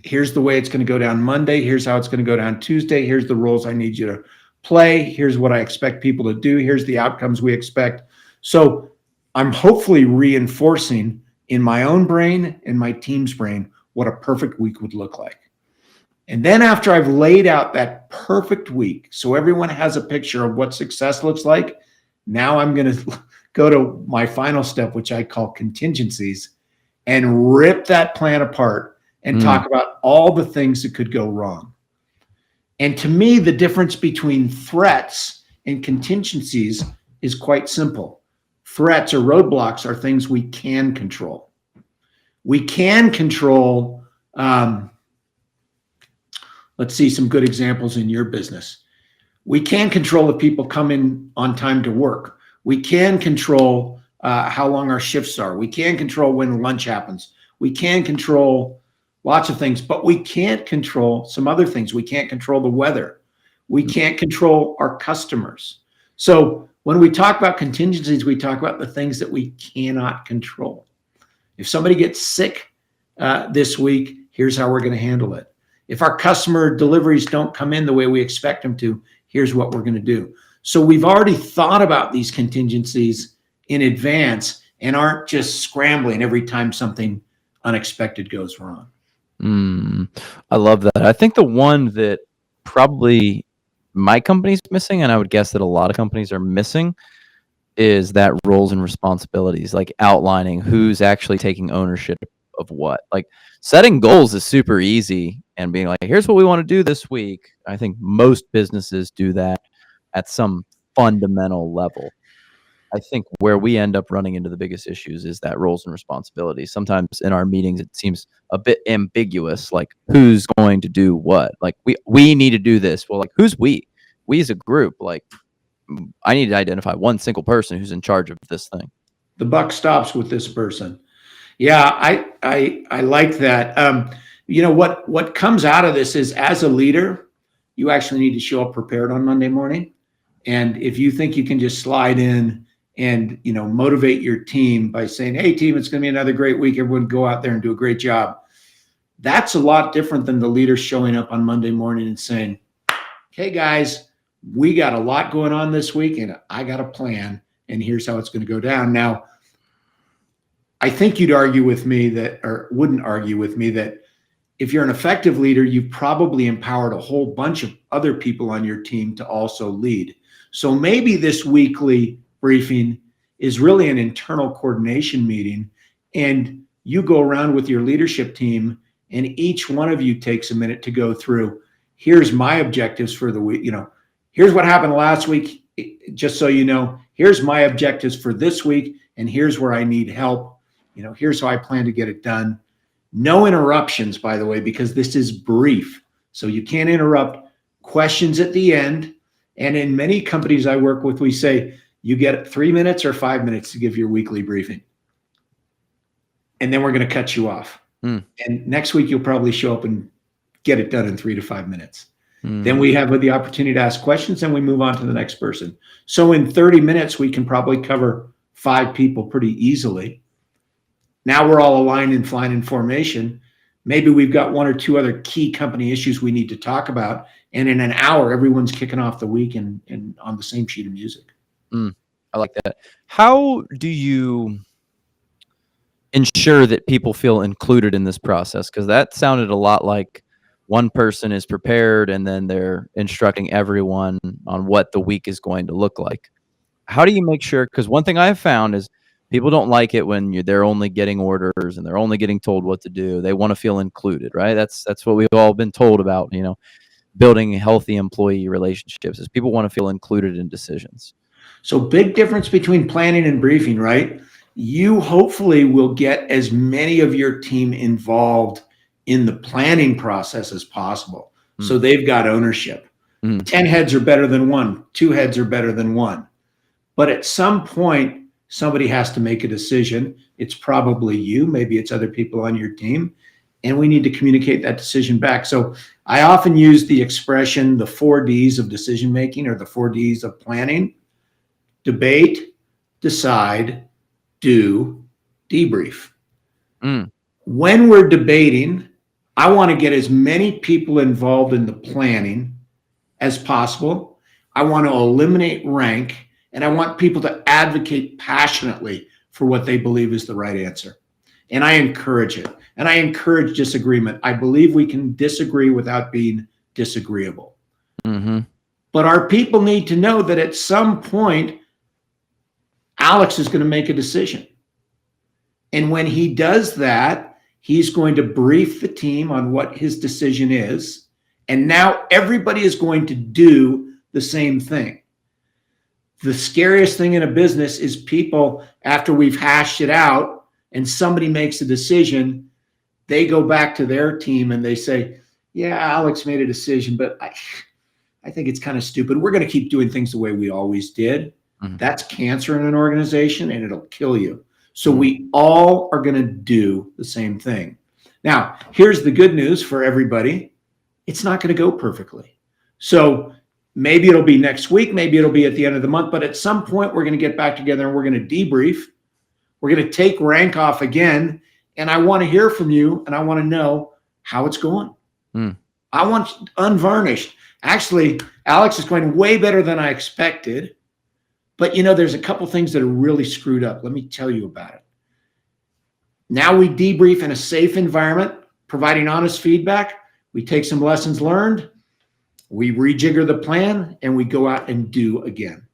Here's the way it's going to go down Monday. Here's how it's going to go down Tuesday. Here's the roles I need you to play. Here's what I expect people to do. Here's the outcomes we expect. So I'm hopefully reinforcing in my own brain and my team's brain what a perfect week would look like. And then after I've laid out that perfect week, so everyone has a picture of what success looks like, now I'm going to go to my final step, which I call contingencies, and rip that plan apart and talk about all the things that could go wrong. And to me, the difference between threats and contingencies is quite simple. Threats or roadblocks are things we can control. We can control, let's see some good examples in your business. We can control if people come in on time to work. We can control how long our shifts are. We can control when lunch happens. We can control lots of things, but we can't control some other things. We can't control the weather. We can't control our customers. So when we talk about contingencies, we talk about the things that we cannot control. If somebody gets sick this week, here's how we're going to handle it. If our customer deliveries don't come in the way we expect them to, Here's what we're going to do. So we've already thought about these contingencies in advance and aren't just scrambling every time something unexpected goes wrong. I love that. I think the one that probably my company's missing, and I would guess that a lot of companies are missing, is that roles and responsibilities, like outlining who's actually taking ownership of what. Like setting goals is super easy and being like, here's what we want to do this week. I think most businesses do that at some fundamental level. I think where we end up running into the biggest issues is that roles and responsibilities. Sometimes in our meetings, it seems a bit ambiguous, like who's going to do what. Like we need to do this. Well, like who's we? We as a group, like I need to identify one single person who's in charge of this thing. The buck stops with this person. Yeah, I like that. You know, what comes out of this is, as a leader, you actually need to show up prepared on Monday morning. And if you think you can just slide in and, you know, motivate your team by saying, hey, team, it's going to be another great week. Everyone go out there and do a great job. That's a lot different than the leader showing up on Monday morning and saying, hey, guys, we got a lot going on this week and I got a plan and here's how it's going to go down. Now, I think you'd argue with me that, or wouldn't argue with me that, if you're an effective leader, you've probably empowered a whole bunch of other people on your team to also lead. So maybe this weekly briefing is really an internal coordination meeting, and you go around with your leadership team and each one of you takes a minute to go through, here's my objectives for the week. You know, here's what happened last week. Just so you know, here's my objectives for this week, and here's where I need help. You know, here's how I plan to get it done. No interruptions, by the way, because this is brief. So you can't interrupt. Questions at the end. And in many companies I work with, we say, you get 3 minutes or 5 minutes to give your weekly briefing. And then we're going to cut you off. And next week, you'll probably show up and get it done in 3 to 5 minutes. Then we have the opportunity to ask questions and we move on to the next person. So in 30 minutes, we can probably cover 5 people pretty easily. Now we're all aligned and flying in formation. Maybe we've got 1 or 2 other key company issues we need to talk about. And in an hour, everyone's kicking off the week and on the same sheet of music. I like that. How do you ensure that people feel included in this process? Because that sounded a lot like one person is prepared and then they're instructing everyone on what the week is going to look like. How do you make sure? Because one thing I have found is people don't like it when they're only getting orders and they're only getting told what to do. They want to feel included, right? That's what we've all been told about, you know, building healthy employee relationships, is people want to feel included in decisions. So big difference between planning and briefing, right? You hopefully will get as many of your team involved in the planning process as possible. So they've got ownership. 10 heads are better than 1. 2 heads are better than 1. But at some point, somebody has to make a decision. It's probably you, maybe it's other people on your team, and we need to communicate that decision back. So I often use the expression, the 4 Ds of decision making, or the 4 Ds of planning: debate, decide, do, debrief. When we're debating, I want to get as many people involved in the planning as possible. I want to eliminate rank, and I want people to advocate passionately for what they believe is the right answer. And I encourage it. And I encourage disagreement. I believe we can disagree without being disagreeable. But our people need to know that at some point, Alex is going to make a decision. And when he does that, he's going to brief the team on what his decision is. And now everybody is going to do the same thing. The scariest thing in a business is people, after we've hashed it out and somebody makes a decision, they go back to their team and they say, yeah, Alex made a decision, but I think it's kind of stupid. We're going to keep doing things the way we always did. That's cancer in an organization, and it'll kill you. So we all are going to do the same thing. Now, here's the good news for everybody. It's not going to go perfectly. So maybe it'll be next week, maybe it'll be at the end of the month, but at some point we're going to get back together and we're going to debrief. We're going to take rank off again, and I want to hear from you, and I want to know how it's going. I want unvarnished. Actually, Alex is going way better than I expected. But there's a couple things that are really screwed up. Let me tell you about it. Now we debrief in a safe environment, providing honest feedback. We take some lessons learned, we rejigger the plan, and we go out and do again.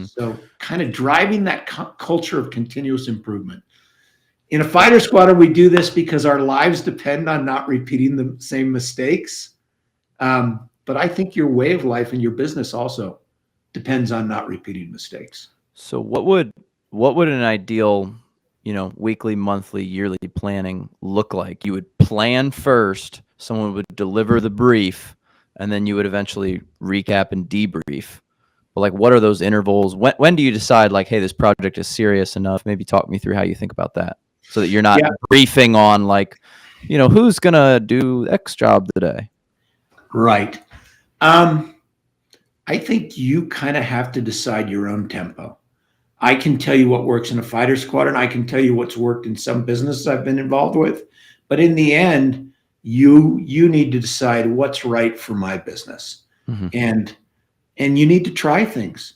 So kind of driving that culture of continuous improvement. In a fighter squadron, we do this because our lives depend on not repeating the same mistakes. But I think your way of life and your business also depends on not repeating mistakes. So what would an ideal, weekly, monthly, yearly planning look like? You would plan first, someone would deliver the brief, and then you would eventually recap and debrief. But like, what are those intervals? When do you decide like, hey, this project is serious enough? Maybe talk me through how you think about that, so that you're not briefing on like, who's gonna do X job today. Right. I think you kind of have to decide your own tempo. I can tell you what works in a fighter squadron. I can tell you what's worked in some businesses I've been involved with. But in the end, you need to decide what's right for my business. And you need to try things.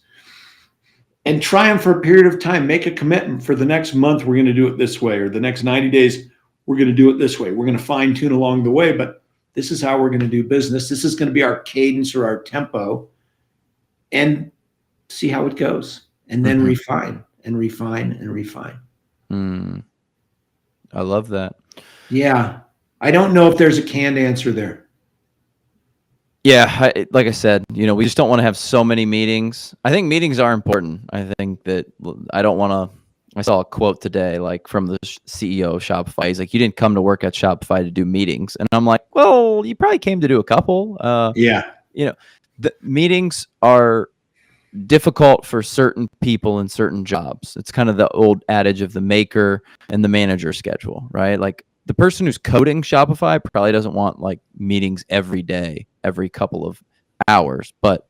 And try them for a period of time. Make a commitment for the next month, we're going to do it this way, or the next 90 days, we're going to do it this way. We're going to fine tune along the way, but this is how we're going to do business. This is going to be our cadence or our tempo, and see how it goes. And then refine and refine and refine. I love that. Yeah. I don't know if there's a canned answer there. Yeah, like I said, we just don't want to have so many meetings. I think meetings are important. I think that I don't want to. I saw a quote today, like from the CEO of Shopify. He's like, "You didn't come to work at Shopify to do meetings," and I'm like, "Well, you probably came to do a couple." The meetings are difficult for certain people in certain jobs. It's kind of the old adage of the maker and the manager schedule, right? Like, the person who's coding Shopify probably doesn't want like meetings every day, every couple of hours. But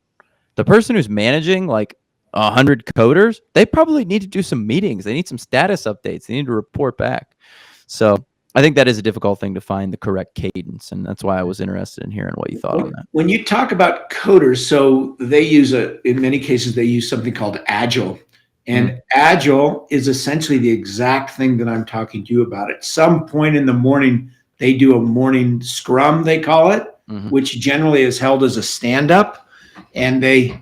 the person who's managing like 100 coders, they probably need to do some meetings. They need some status updates. They need to report back. So I think that is a difficult thing to find the correct cadence. And that's why I was interested in hearing what you thought on that. When you talk about coders, so they use in many cases, they use something called Agile. And Agile is essentially the exact thing that I'm talking to you about. At some point in the morning, they do a morning scrum, they call it, which generally is held as a stand-up. And they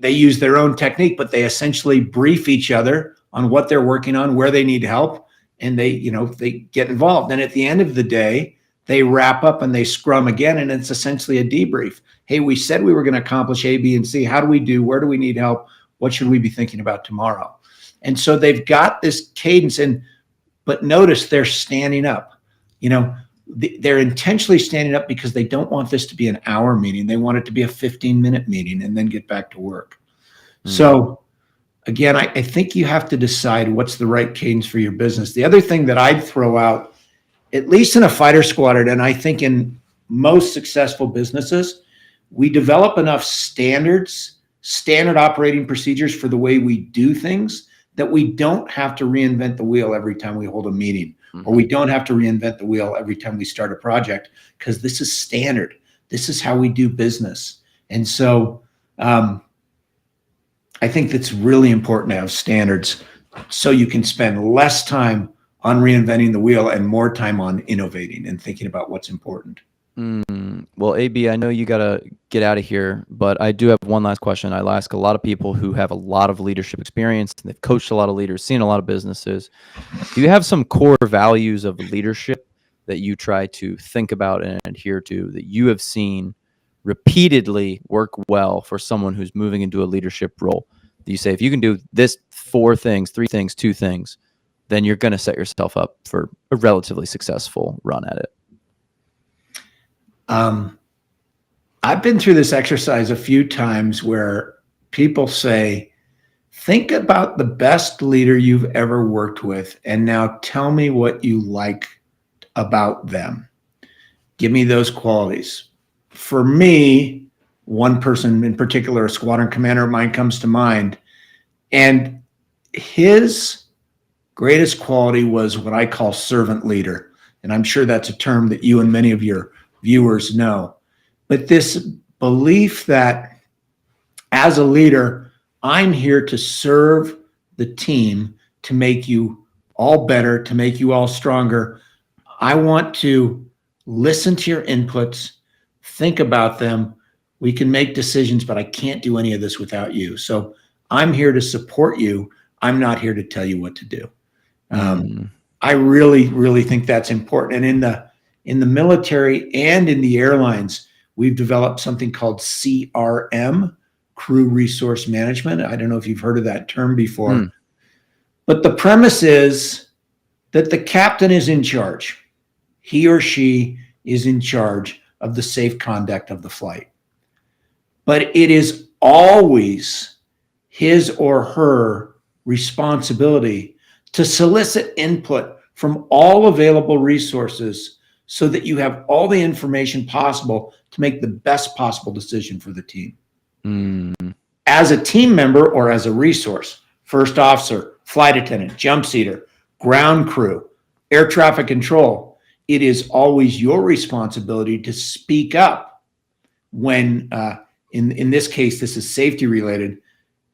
use their own technique, but they essentially brief each other on what they're working on, where they need help, and they get involved. And at the end of the day, they wrap up and they scrum again, and it's essentially a debrief. Hey, we said we were going to accomplish A, B, and C. How do we do? Where do we need help? What should we be thinking about tomorrow? And so they've got this cadence, but notice they're standing up. They're intentionally standing up because they don't want this to be an hour meeting. They want it to be a 15-minute meeting and then get back to work. So again, I think you have to decide what's the right cadence for your business. The other thing that I'd throw out, at least in a fighter squadron, and I think in most successful businesses, we develop enough standard operating procedures for the way we do things that we don't have to reinvent the wheel every time we hold a meeting, or we don't have to reinvent the wheel every time we start a project, because this is standard. This is how we do business. And so I think that's really important to have standards so you can spend less time on reinventing the wheel and more time on innovating and thinking about what's important. Well, AB, I know you got to get out of here, but I do have one last question. I'll ask a lot of people who have a lot of leadership experience, and they've coached a lot of leaders, seen a lot of businesses. Do you have some core values of leadership that you try to think about and adhere to, that you have seen repeatedly work well for someone who's moving into a leadership role? Do you say, if you can do this 4 things, 3 things, 2 things, then you're going to set yourself up for a relatively successful run at it? I've been through this exercise a few times where people say, think about the best leader you've ever worked with, and now tell me what you like about them. Give me those qualities. For me, one person in particular, a squadron commander of mine, comes to mind, and his greatest quality was what I call servant leader. And I'm sure that's a term that you and many of your viewers know. but this belief that as a leader, I'm here to serve the team, to make you all better, to make you all stronger. I want to listen to your inputs, think about them. We can make decisions, but I can't do any of this without you. So I'm here to support you. I'm not here to tell you what to do. I really, really think that's important. And in the military and in the airlines, we've developed something called CRM, Crew Resource Management. I don't know if you've heard of that term before, but the premise is that the captain is in charge. He or she is in charge of the safe conduct of the flight. But it is always his or her responsibility to solicit input from all available resources so that you have all the information possible to make the best possible decision for the team. As a team member or as a resource, first officer, flight attendant, jump seater, ground crew, air traffic control, it is always your responsibility to speak up when, in this case, this is safety related,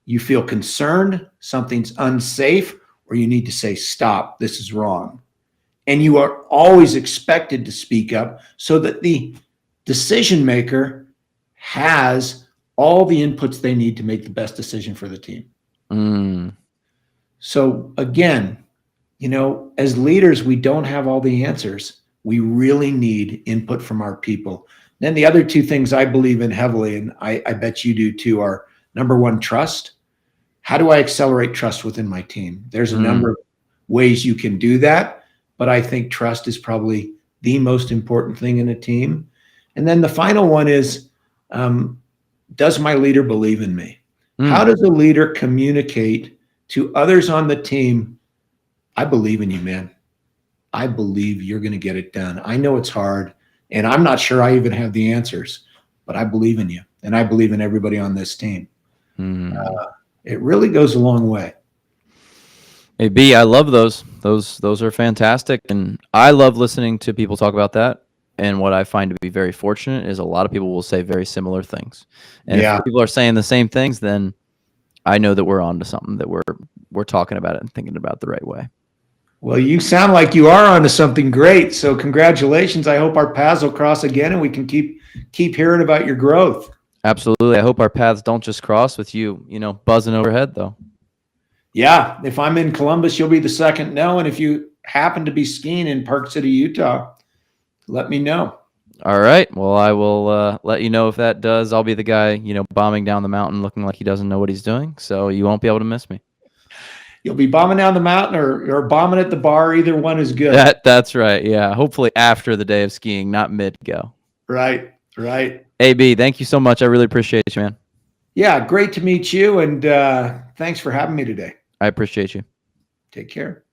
you feel concerned, something's unsafe, or you need to say, stop, this is wrong. And you are always expected to speak up so that the decision maker has all the inputs they need to make the best decision for the team. So again, as leaders, we don't have all the answers. We really need input from our people. Then the other two things I believe in heavily, and I bet you do too, are number one, trust. How do I accelerate trust within my team? There's a number of ways you can do that, but I think trust is probably the most important thing in a team. And then the final one is, does my leader believe in me? How does a leader communicate to others on the team? I believe in you, man. I believe you're going to get it done. I know it's hard, and I'm not sure I even have the answers, but I believe in you, and I believe in everybody on this team. It really goes a long way. Hey, B, I love those. Those are fantastic, and I love listening to people talk about that. And what I find to be very fortunate is a lot of people will say very similar things. And if people are saying the same things, then I know that we're on to something, that we're talking about it and thinking about it the right way. Well, you sound like you are onto something great. So congratulations. I hope our paths will cross again and we can keep hearing about your growth. Absolutely. I hope our paths don't just cross with you, buzzing overhead though. Yeah. If I'm in Columbus, you'll be the second no. And if you happen to be skiing in Park City, Utah, let me know. All right. Well, I will let you know if that does. I'll be the guy, bombing down the mountain looking like he doesn't know what he's doing. So you won't be able to miss me. You'll be bombing down the mountain or bombing at the bar. Either one is good. That's right. Yeah. Hopefully after the day of skiing, not mid-go. Right. AB, thank you so much. I really appreciate you, man. Yeah. Great to meet you. And thanks for having me today. I appreciate you. Take care.